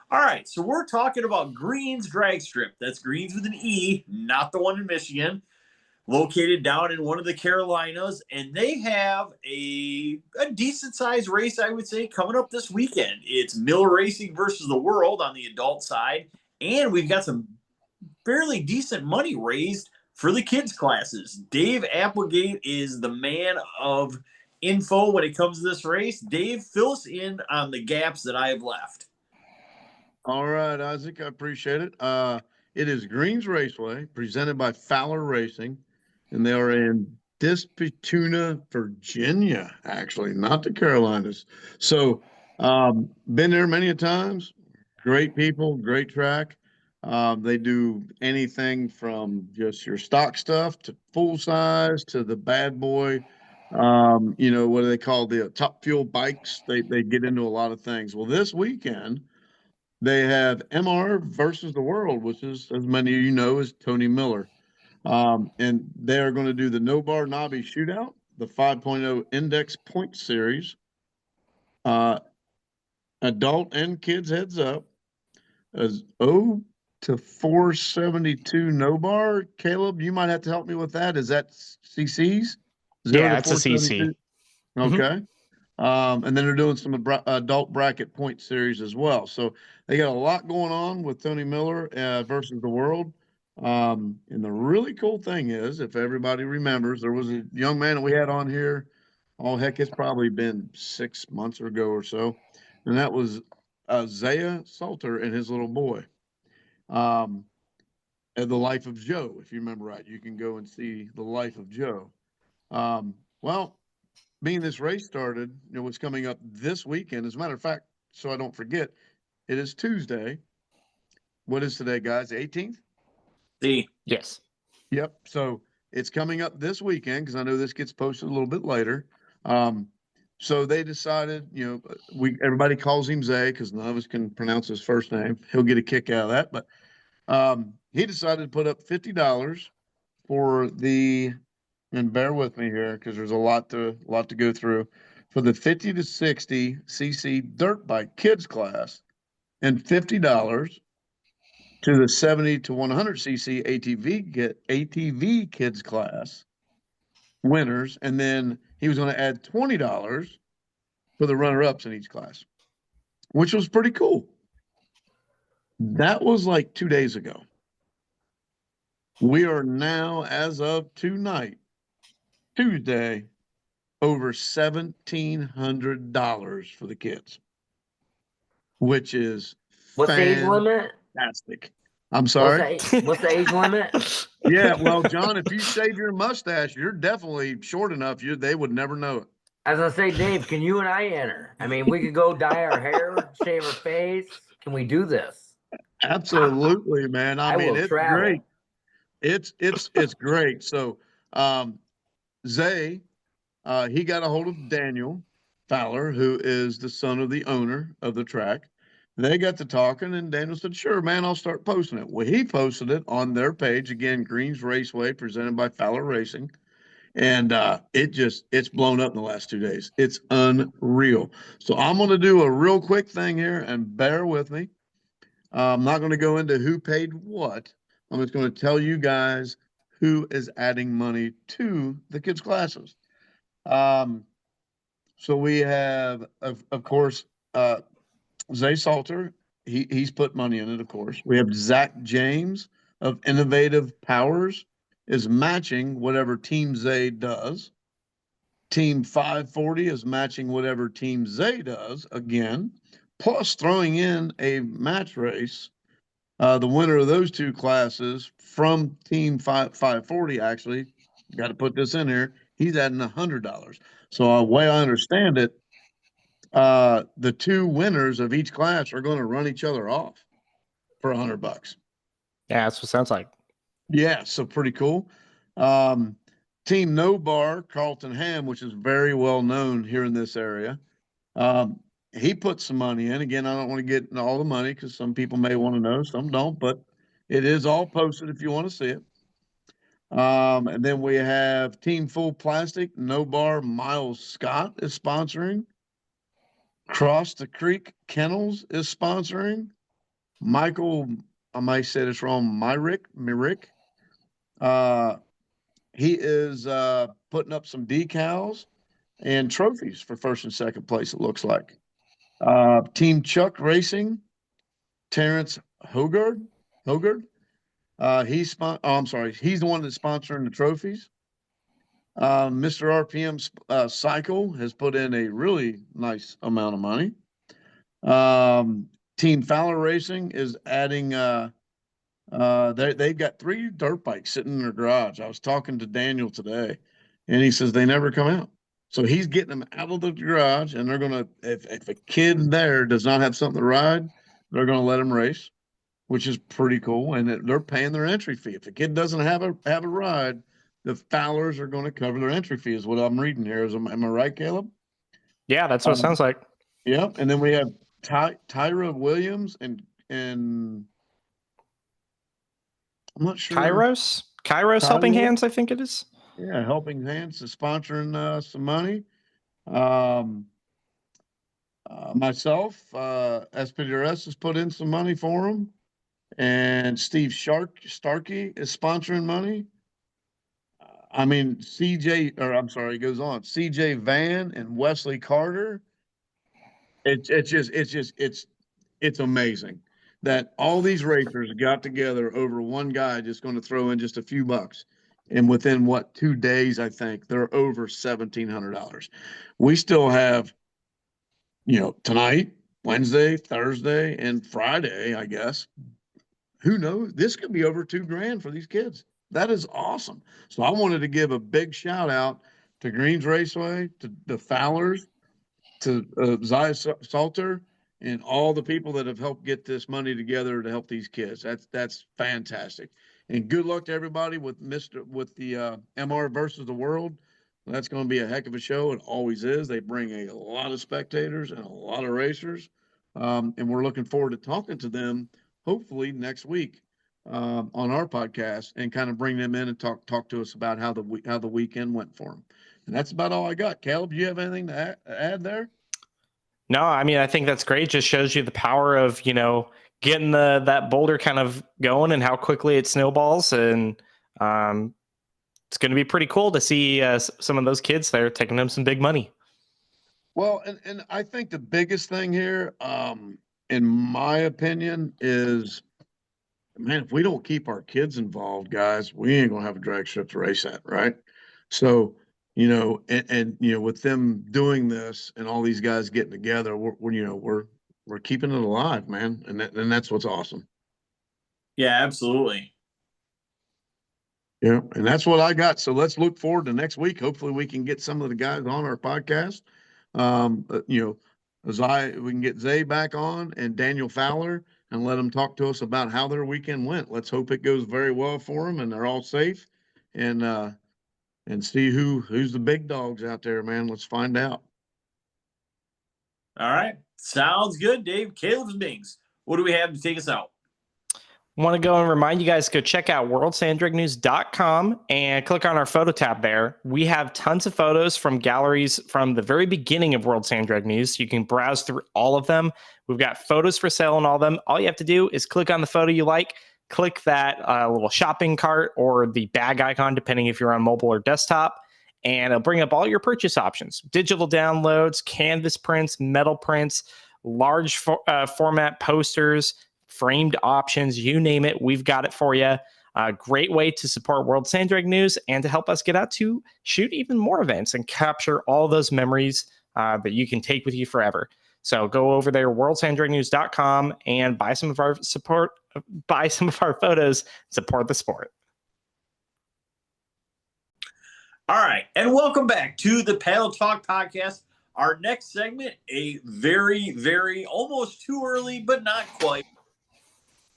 All right, so we're talking about Greene's Drag Strip. That's Greene's with an E, not the one in Michigan, located down in one of the Carolinas. And they have a decent-sized race, I would say, coming up this weekend. It's Miller Racing versus the World on the adult side. And we've got some fairly decent money raised for the kids classes. Dave Applegate is the man of info when it comes to this race. Dave, fill us in on the gaps that I have left. All right, Isaac, I appreciate it. It is Greene's Raceway, presented by Fowler Racing, and they are in Disputuna, Virginia, actually, not the Carolinas. So, been there many a times. Great people, great track. They do anything from just your stock stuff to full size to the bad boy. What do they call the top fuel bikes? They get into a lot of things. Well, this weekend they have MR versus the World, which is, as many of you know, is Tony Miller. And they are going to do the No Bar Nobby Shootout, the 5.0 Index Point Series, adult and kids heads up, as 0 to 472 No Bar. Caleb, you might have to help me with that. Is that CCs? 0 Yeah, to it's a CC. Okay. And then they're doing some adult bracket point series as well. So they got a lot going on with Tony Miller versus the World. And the really cool thing is, if everybody remembers, there was a young man that we had on here. Oh, heck, it's probably been 6 months ago or so. And that was Zaya Salter and his little boy. And The Life of Joe, if you remember right. You can go and see The Life of Joe. Well, being this race started, what's coming up this weekend. As a matter of fact, so I don't forget, it is Tuesday. What is today, guys? 18th? Yes. Yep. So it's coming up this weekend because I know this gets posted a little bit later. So they decided, everybody calls him Zay because none of us can pronounce his first name. He'll get a kick out of that. But he decided to put up $50 for the, and bear with me here because there's a lot to go through, for the 50 to 60 cc dirt bike kids class, and $50 to the 70 to 100 cc ATV kids class winners, and then he was going to add $20 for the runner-ups in each class, which was pretty cool. That was like 2 days ago. We are now, as of tonight, Tuesday, over $1,700 for the kids, which is What's the age limit? Fantastic. I'm sorry. What's the age limit? Yeah, well, John, if you shave your mustache, you're definitely short enough. They would never know it. As I say, Dave, can you and I enter? I mean, we could go dye our hair, shave our face. Can we do this? Absolutely, man. I mean, it's travel. great. It's great. So, Zay, he got a hold of Daniel Fowler, who is the son of the owner of the track. They got to talking, and Daniel said, "Sure, man, I'll start posting it." Well, he posted it on their page, again, Greene's Raceway, presented by Fowler Racing. And it's blown up in the last 2 days. It's unreal. So I'm going to do a real quick thing here, and bear with me. I'm not going to go into who paid what. I'm just going to tell you guys who is adding money to the kids' classes. So we have, of course, Zay Salter. He's put money in it, of course. We have Zach James of Innovative Powers is matching whatever Team Zay does. Team 540 is matching whatever Team Zay does again, plus throwing in a match race. The winner of those two classes from Team 540 actually got to put this in here. He's adding $100. So the way I understand it, the two winners of each class are going to run each other off for $100. Yeah, that's what it sounds like. Yeah, so pretty cool. Team No Bar, Carlton Ham, which is very well known here in this area. He put some money in. Again, I don't want to get into all the money because some people may want to know, some don't, but it is all posted if you want to see it. And then we have Team Full Plastic, No Bar, Miles Scott is sponsoring. Cross the Creek Kennels is sponsoring. Michael, I might say this wrong, Myrick. He is putting up some decals and trophies for first and second place, it looks like. Team Chuck Racing, Terrence Hogard. He's the one that's sponsoring the trophies. Mr. RPM Cycle has put in a really nice amount of money. Team Fowler Racing is adding they've got 3 dirt bikes sitting in their garage. I was talking to Daniel today, and he says they never come out. So he's getting them out of the garage, and they're gonna if a kid there does not have something to ride, they're gonna let him race, which is pretty cool. And they're paying their entry fee. If a kid doesn't have a ride, the Fowlers are going to cover their entry fee. Is what I'm reading here. Am I right, Caleb? Yeah, that's what it sounds like. Yep. And then we have Tyra Williams and I'm not sure. Kairos Helping Hands, I think it is. Yeah, Helping Hands is sponsoring some money. Myself, SPDRS has put in some money for him, and Steve Starkey is sponsoring money. I mean, he goes on. CJ Van and Wesley Carter. It's amazing that all these racers got together over one guy just going to throw in just a few bucks. And within 2 days, I think they're over $1,700. We still have, tonight, Wednesday, Thursday, and Friday, I guess. Who knows? This could be over $2,000 for these kids. That is awesome. So I wanted to give a big shout out to Greene's Raceway, to the Fowlers, to Zaya Salter, and all the people that have helped get this money together to help these kids. That's fantastic. And good luck to everybody with the MR versus the world. That's going to be a heck of a show. It always is. They bring a lot of spectators and a lot of racers, and we're looking forward to talking to them hopefully next week on our podcast and kind of bring them in and talk to us about how the weekend went for them. And that's about all I got. Caleb, do you have anything to add there? No, I mean, I think that's great. Just shows you the power of, getting that boulder kind of going and how quickly it snowballs. And it's going to be pretty cool to see some of those kids there taking them some big money. Well, and I think the biggest thing here, in my opinion, is, man, if we don't keep our kids involved, guys, we ain't gonna have a drag strip to race at, right? So, and with them doing this and all these guys getting together, we're keeping it alive, man, and that's what's awesome. Yeah, absolutely. Yeah, and that's what I got. So let's look forward to next week. Hopefully, we can get some of the guys on our podcast. We can get Zay back on and Daniel Fowler and let them talk to us about how their weekend went. Let's hope it goes very well for them and they're all safe, and see who's the big dogs out there, man. Let's find out. All right. Sounds good, Dave. Caleb's Bings. What do we have to take us out? Want to go and remind you guys, go check out worldsandragnews.com and click on our photo tab there. We have tons of photos from galleries from the very beginning of World Sand Drag News. You can browse through all of them. We've got photos for sale on all of them. All you have to do is click on the photo you like, click that little shopping cart or the bag icon, depending if you're on mobile or desktop, and it'll bring up all your purchase options: digital downloads, canvas prints, metal prints, large format posters, framed options, you name it, we've got it for you. A great way to support World Sand Drag News and to help us get out to shoot even more events and capture all those memories that you can take with you forever. So go over there, worldsandragnews.com, and buy some of our photos, support the sport. All right, and welcome back to the Paddle Talk Podcast. Our next segment, a very, very almost too early, but not quite,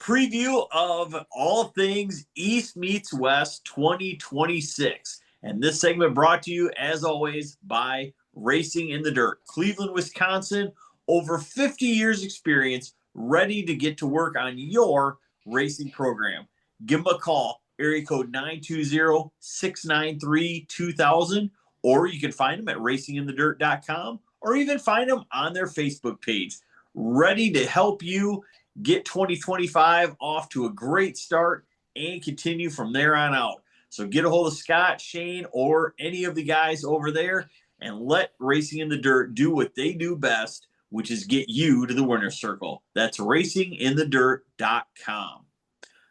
preview of all things East Meets West 2026. And this segment brought to you, as always, by Racing in the Dirt. Cleveland, Wisconsin, over 50 years experience, ready to get to work on your racing program. Give them a call, area code 920-693-2000, or you can find them at racinginthedirt.com, or even find them on their Facebook page. Ready to help you get 2025 off to a great start and continue from there on out. So get a hold of Scott, Shane, or any of the guys over there and let Racing in the Dirt do what they do best, which is get you to the winner's circle. That's racinginthedirt.com.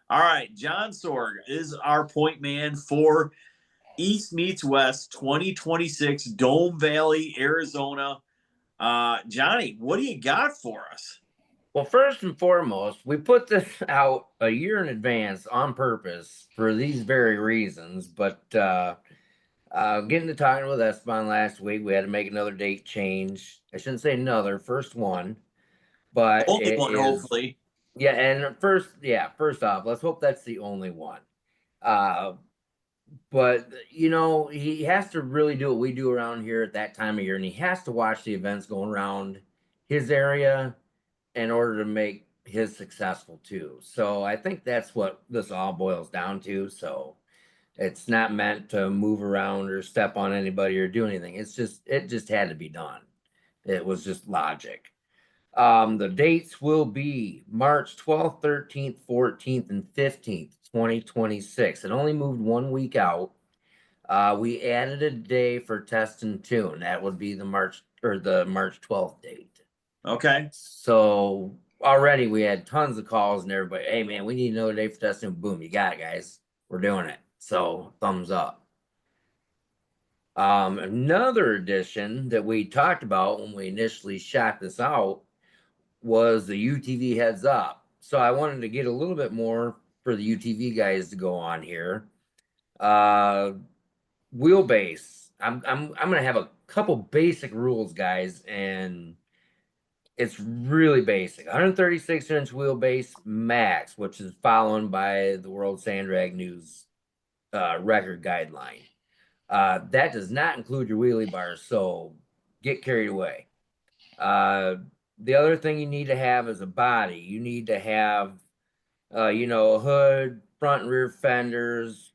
All right, John Sorg is our point man for East Meets West 2026, Dome Valley, Arizona. Johnny, what do you got for us? Well, first and foremost, we put this out a year in advance on purpose for these very reasons. But getting to talking with Esteban last week, we had to make another date change. I shouldn't say another, first one. But only one, hopefully. Yeah, and first off, let's hope that's the only one. But, you know, he has to really do what we do around here at that time of year, and he has to watch the events going around his area in order to make his successful too. So I think that's what this all boils down to. So it's not meant to move around or step on anybody or do anything. It just had to be done. It was just logic. The dates will be March 12th, 13th, 14th, and 15th, 2026. It only moved 1 week out. We added a day for test and tune. That would be the March 12th date. Okay. So already we had tons of calls and everybody, hey man, we need another day for testing. Boom, you got it, guys. We're doing it. So thumbs up. Another addition that we talked about when we initially shot this out was the UTV heads up. So I wanted to get a little bit more for the UTV guys to go on here. Wheelbase. I'm gonna have a couple basic rules, guys, and it's really basic. 136-inch wheelbase max, which is followed by the World Sand Drag News record guideline. That does not include your wheelie bars, so get carried away. The other thing you need to have is a body. You need to have, a hood, front and rear fenders.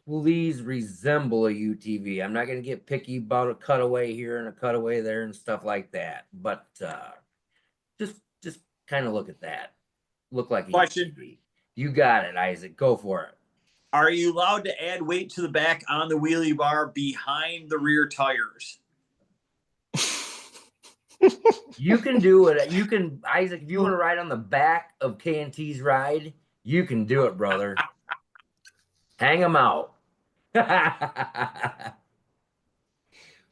Please resemble a UTV. I'm not going to get picky about a cutaway here and a cutaway there and stuff like that. But just kind of look at that. Look like a UTV. You got it, Isaac. Go for it. Are you allowed to add weight to the back on the wheelie bar behind the rear tires? You can do it. You can, Isaac, if you want to ride on the back of K&T's ride, you can do it, brother. Hang them out.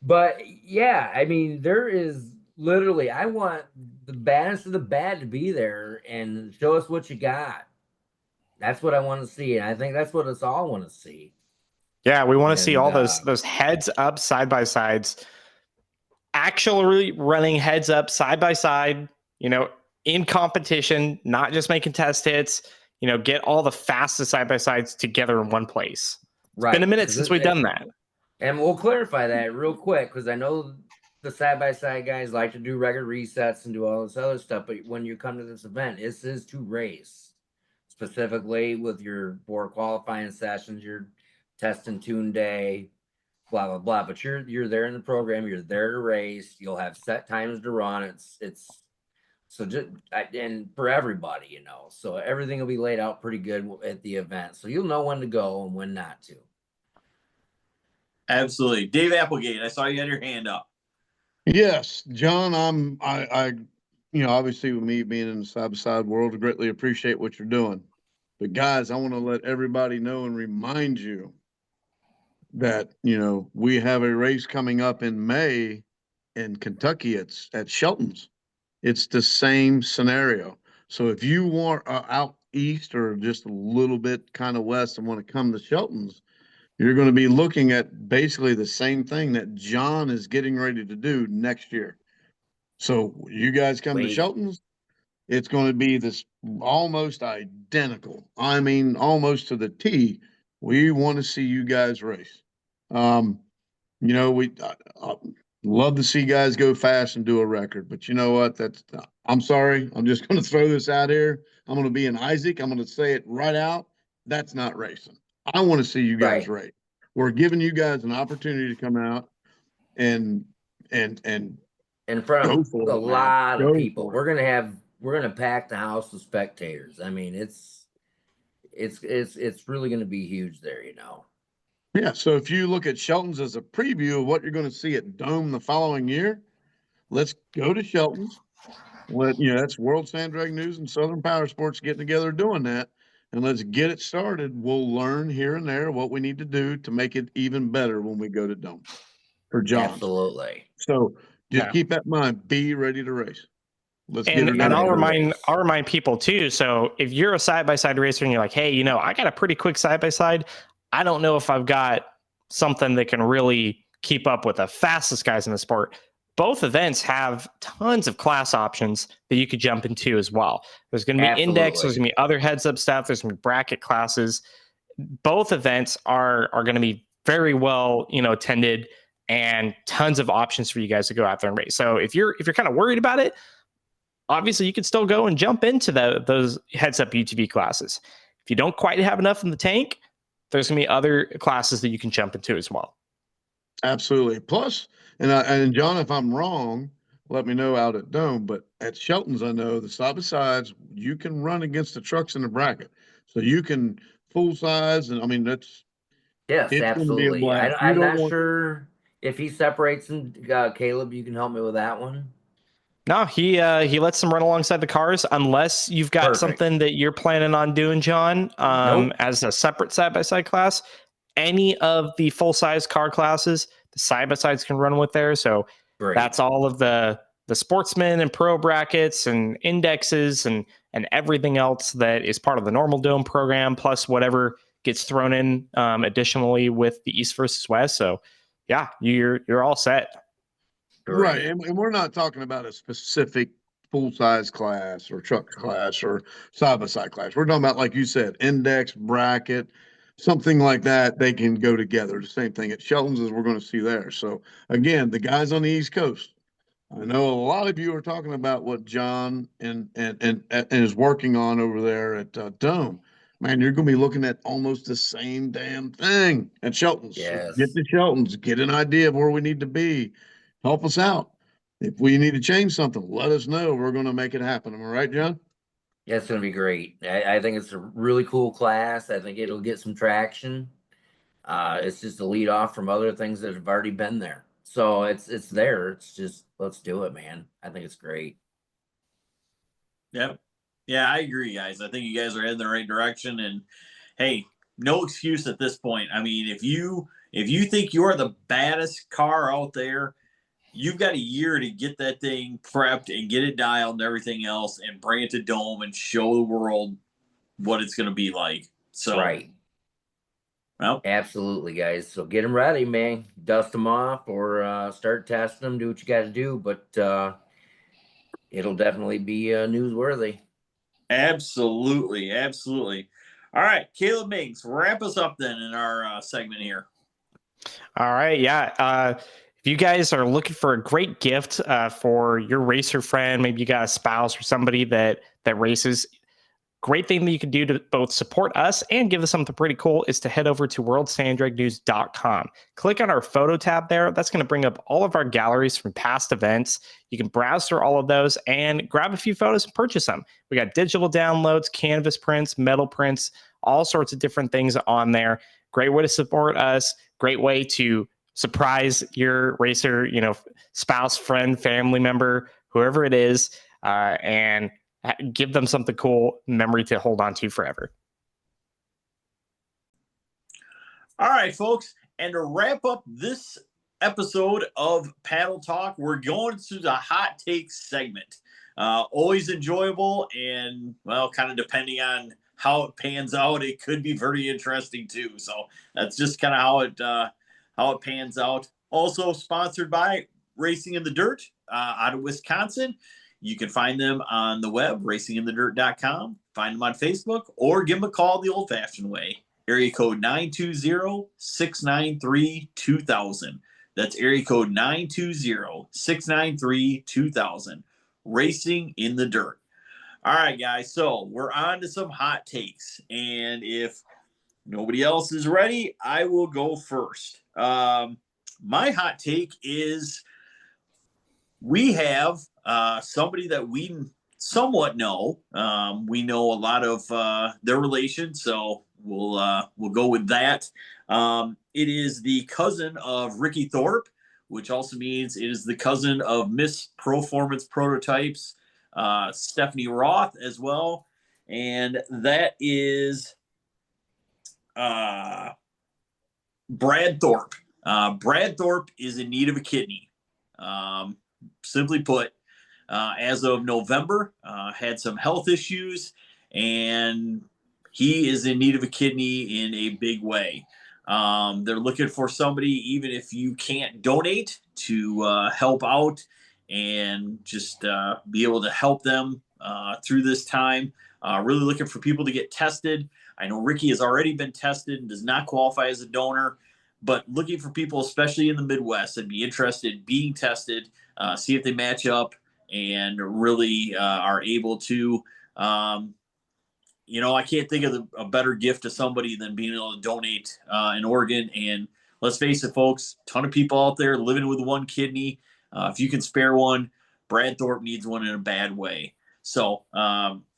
But yeah, I mean, there is literally, I want the baddest of the bad to be there and show us what you got. That's what I want to see. And I think that's what us all want to see. Yeah, we want to see all those heads up side by sides, actually running heads up side by side, in competition, not just making test hits, get all the fastest side by sides together in one place. Right. It's been a minute since we've done that. And we'll clarify that real quick, because I know the side by side guys like to do record resets and do all this other stuff. But when you come to this event, this is to race. specifically with your 4 qualifying sessions, your test and tune day, blah blah blah. But you're there in the program. You're there to race. You'll have set times to run. It's so just and for everybody, you know. So everything will be laid out pretty good at the event. So you'll know when to go and when not to. Absolutely. Dave Applegate, I saw you had your hand up. Yes, John, I obviously with me being in the side-by-side world, I greatly appreciate what you're doing. But guys, I want to let everybody know and remind you that, we have a race coming up in May in Kentucky. It's at Shelton's. It's the same scenario. So if you want out east or just a little bit kind of west and want to come to Shelton's, you're going to be looking at basically the same thing that John is getting ready to do next year. So you guys come to Shelton's, it's going to be this almost identical. I mean, almost to the T. We want to see you guys race. We love to see guys go fast and do a record, but you know what? I'm sorry. I'm just going to throw this out here. I'm going to be an Isaac. I'm going to say it right out. That's not racing. I want to see you guys race. We're giving you guys an opportunity to come out and in front of a lot of people. We're gonna pack the house with spectators. I mean, it's really gonna be huge there, you know. Yeah. So if you look at Shelton's as a preview of what you're going to see at Dome the following year, let's go to Shelton's. That's World Sand Drag News and Southern Power Sports getting together doing that. And let's get it started. We'll learn here and there what we need to do to make it even better when we go to Dome for John. Absolutely. So just keep that in mind. Be ready to race. Let's get it. And I'll remind people too. So if you're a side-by-side racer and you're like, hey, I got a pretty quick side-by-side. I don't know if I've got something that can really keep up with the fastest guys in the sport. Both events have tons of class options that you could jump into as well. There's going to be index, there's going to be other heads-up stuff, there's going to be bracket classes. Both events are going to be very well, attended, and tons of options for you guys to go out there and race. So if you're kind of worried about it, obviously you can still go and jump into those heads-up UTV classes. If you don't quite have enough in the tank, there's going to be other classes that you can jump into as well. Absolutely. Plus, and John, if I'm wrong, let me know out at Dome, but at Shelton's, I know the side-by-sides, you can run against the trucks in the bracket. So you can full size, and I mean, yes, absolutely. I'm not sure if he separates them. Caleb, you can help me with that one. No, he lets them run alongside the cars unless you've got something that you're planning on doing, John, as a separate side-by-side class. Any of the full-size car classes, the side-by-sides can run with there. So that's all of the sportsmen and pro brackets and indexes and everything else that is part of the normal Dome program, plus whatever gets thrown in additionally with the East versus West. So yeah, you're all set. Right. And we're not talking about a specific full-size class or truck class or side-by-side class. We're talking about, like you said, index, bracket, something like that. They can go together. The same thing at Shelton's as we're going to see there. So again, the guys on the East Coast, I know a lot of you are talking about what John and is working on over there at Dome. Man, you're going to be looking at almost the same damn thing at Shelton's. Yes. So get to Shelton's, get an idea of where we need to be. Help us out. If we need to change something, let us know. We're going to make it happen. Am I right, John? Yeah, it's going to be great. I think it's a really cool class. I think it'll get some traction. It's just a lead off from other things that have already been there. So it's there. It's just, let's do it, man. I think it's great. Yep. Yeah, I agree, guys. I think you guys are heading the right direction. And hey, no excuse at this point. I mean, if you think you're the baddest car out there, you've got a year to get that thing prepped and get it dialed and everything else and bring it to Dome and show the world what it's going to be like. So, well, absolutely, guys. So get them ready, man. Dust them off or start testing them. Do what you got to do. But it'll definitely be newsworthy. Absolutely. Absolutely. All right. Caleb Miggs, wrap us up then in our segment here. All right. Yeah. If you guys are looking for a great gift for your racer friend, maybe you got a spouse or somebody that races, Great thing that you can do to both support us and give us something pretty cool is to head over to worldsandragnews.com. Click on our photo tab there. That's going to bring up all of our galleries from past events. You can browse through all of those and grab a few photos and purchase them. We got digital downloads, canvas prints, metal prints, all sorts of different things on there. Great way to support us. Great way to surprise your racer, spouse, friend, family member, whoever it is, and give them something cool memory to hold on to forever. All right, folks. And to wrap up this episode of Paddle Talk, we're going to the hot takes segment. Always enjoyable, and well, kind of depending on how it pans out, it could be very interesting too. So that's just kind of how it pans out. Also sponsored by Racing in the Dirt out of Wisconsin. You can find them on the web, racinginthedirt.com. Find them on Facebook, or give them a call the old-fashioned way. Area code 920-693-2000. That's area code 920-693-2000. Racing in the Dirt. All right, guys. So we're on to some hot takes. And if nobody else is ready, I will go first. My hot take is we have somebody that we somewhat know. We know a lot of their relations, so we'll go with that. It is the cousin of Ricky Thorpe, which also means it is the cousin of Miss Performance Prototypes, Stephanie Roth as well, and that is Brad Thorpe. Brad Thorpe is in need of a kidney. Simply put, as of November, had some health issues, and he is in need of a kidney in a big way. They're looking for somebody, even if you can't donate, to help out and just be able to help them through this time. Really looking for people to get tested. I know Ricky has already been tested and does not qualify as a donor, but looking for people, especially in the Midwest, that'd be interested in being tested, see if they match up and really are able to. I can't think of a better gift to somebody than being able to donate an organ. And let's face it, folks, ton of people out there living with one kidney. If you can spare one, Brad Thorpe needs one in a bad way. So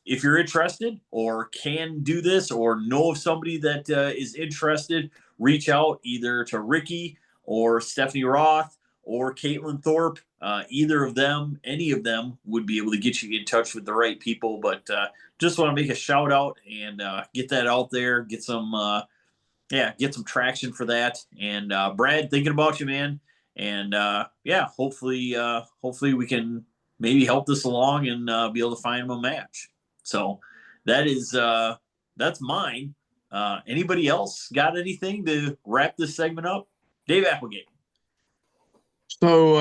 if you're interested or can do this or know of somebody that is interested, reach out either to Ricky or Stephanie Roth or Caitlin Thorpe. Either of them, any of them would be able to get you in touch with the right people. But just want to make a shout out and get that out there, get some traction for that. And Brad, thinking about you, man. And hopefully we can maybe help this along and be able to find him a match. So that's mine. Anybody else got anything to wrap this segment up? Dave Applegate. So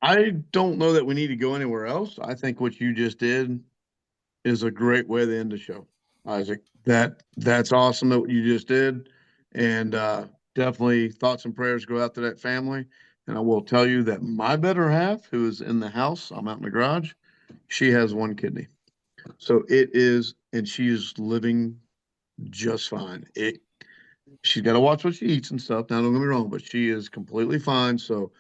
I don't know that we need to go anywhere else. I think what you just did is a great way to end the show, Isaac. That's awesome that what you just did, and definitely thoughts and prayers go out to that family. And I will tell you that my better half, who is in the house, I'm out in the garage, she has one kidney, so it is, and she is living just fine. She's got to watch what she eats and stuff. Now, don't get me wrong, but she is completely fine. So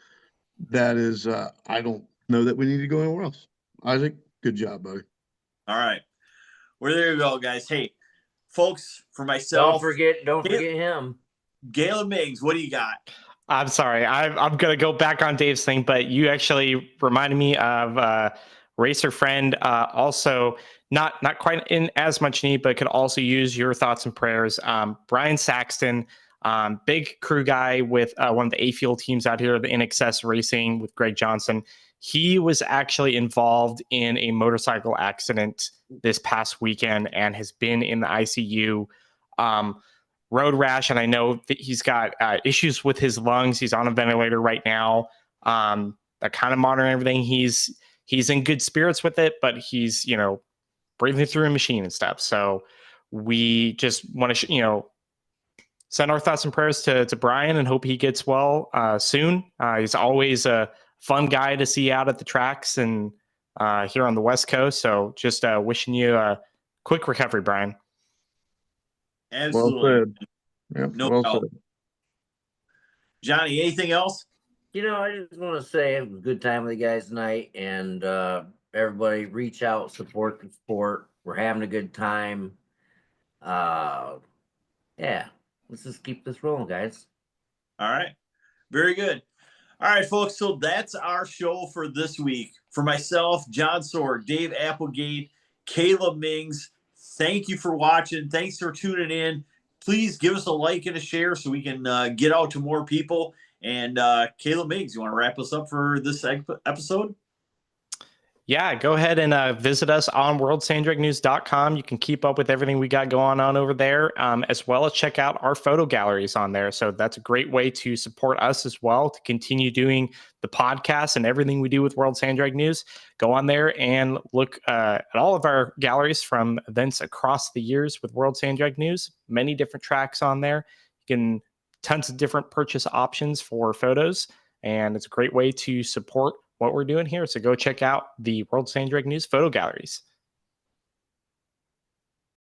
that is, I don't know that we need to go anywhere else. Isaac, good job, buddy. All right. Well, there you go, guys. Hey, folks, for myself. Don't forget him. Galen Miggs, what do you got? I'm sorry. I'm going to go back on Dave's thing, but you actually reminded me of racer friend, also not quite in as much need, but could also use your thoughts and prayers. Brian Saxton, big crew guy with one of the A-Fuel teams out here, the NXS Racing with Greg Johnson. He was actually involved in a motorcycle accident this past weekend and has been in the ICU. Road rash, and I know that he's got issues with his lungs. He's on a ventilator right now. They're kind of monitoring everything. He's in good spirits with it, but he's breathing through a machine and stuff. So we just want to send our thoughts and prayers to Brian and hope he gets well soon. He's always a fun guy to see out at the tracks and here on the West Coast. So just wishing you quick recovery, Brian. Absolutely. Well said. Yep, No well doubt. said. Johnny, anything else? I just want to say it was a good time with the guys tonight, and everybody reach out, support the sport. We're having a good time. Yeah, let's just keep this rolling, guys. All right. Very good. All right, folks. So that's our show for this week. For myself, John Sword, Dave Applegate, Caleb Mings, thank you for watching. Thanks for tuning in. Please give us a like and a share so we can get out to more people. And Caleb Mings, you want to wrap us up for this episode? Yeah, go ahead and visit us on worldsanddragnews.com. You can keep up with everything we got going on over there, as well as check out our photo galleries on there. So that's a great way to support us as well, to continue doing the podcast and everything we do with World Sand Drag News. Go on there and look at all of our galleries from events across the years with World Sand Drag News. Many different tracks on there. You can tons of different purchase options for photos, and it's a great way to support what we're doing here. So go check out the World Sand Drag News photo galleries.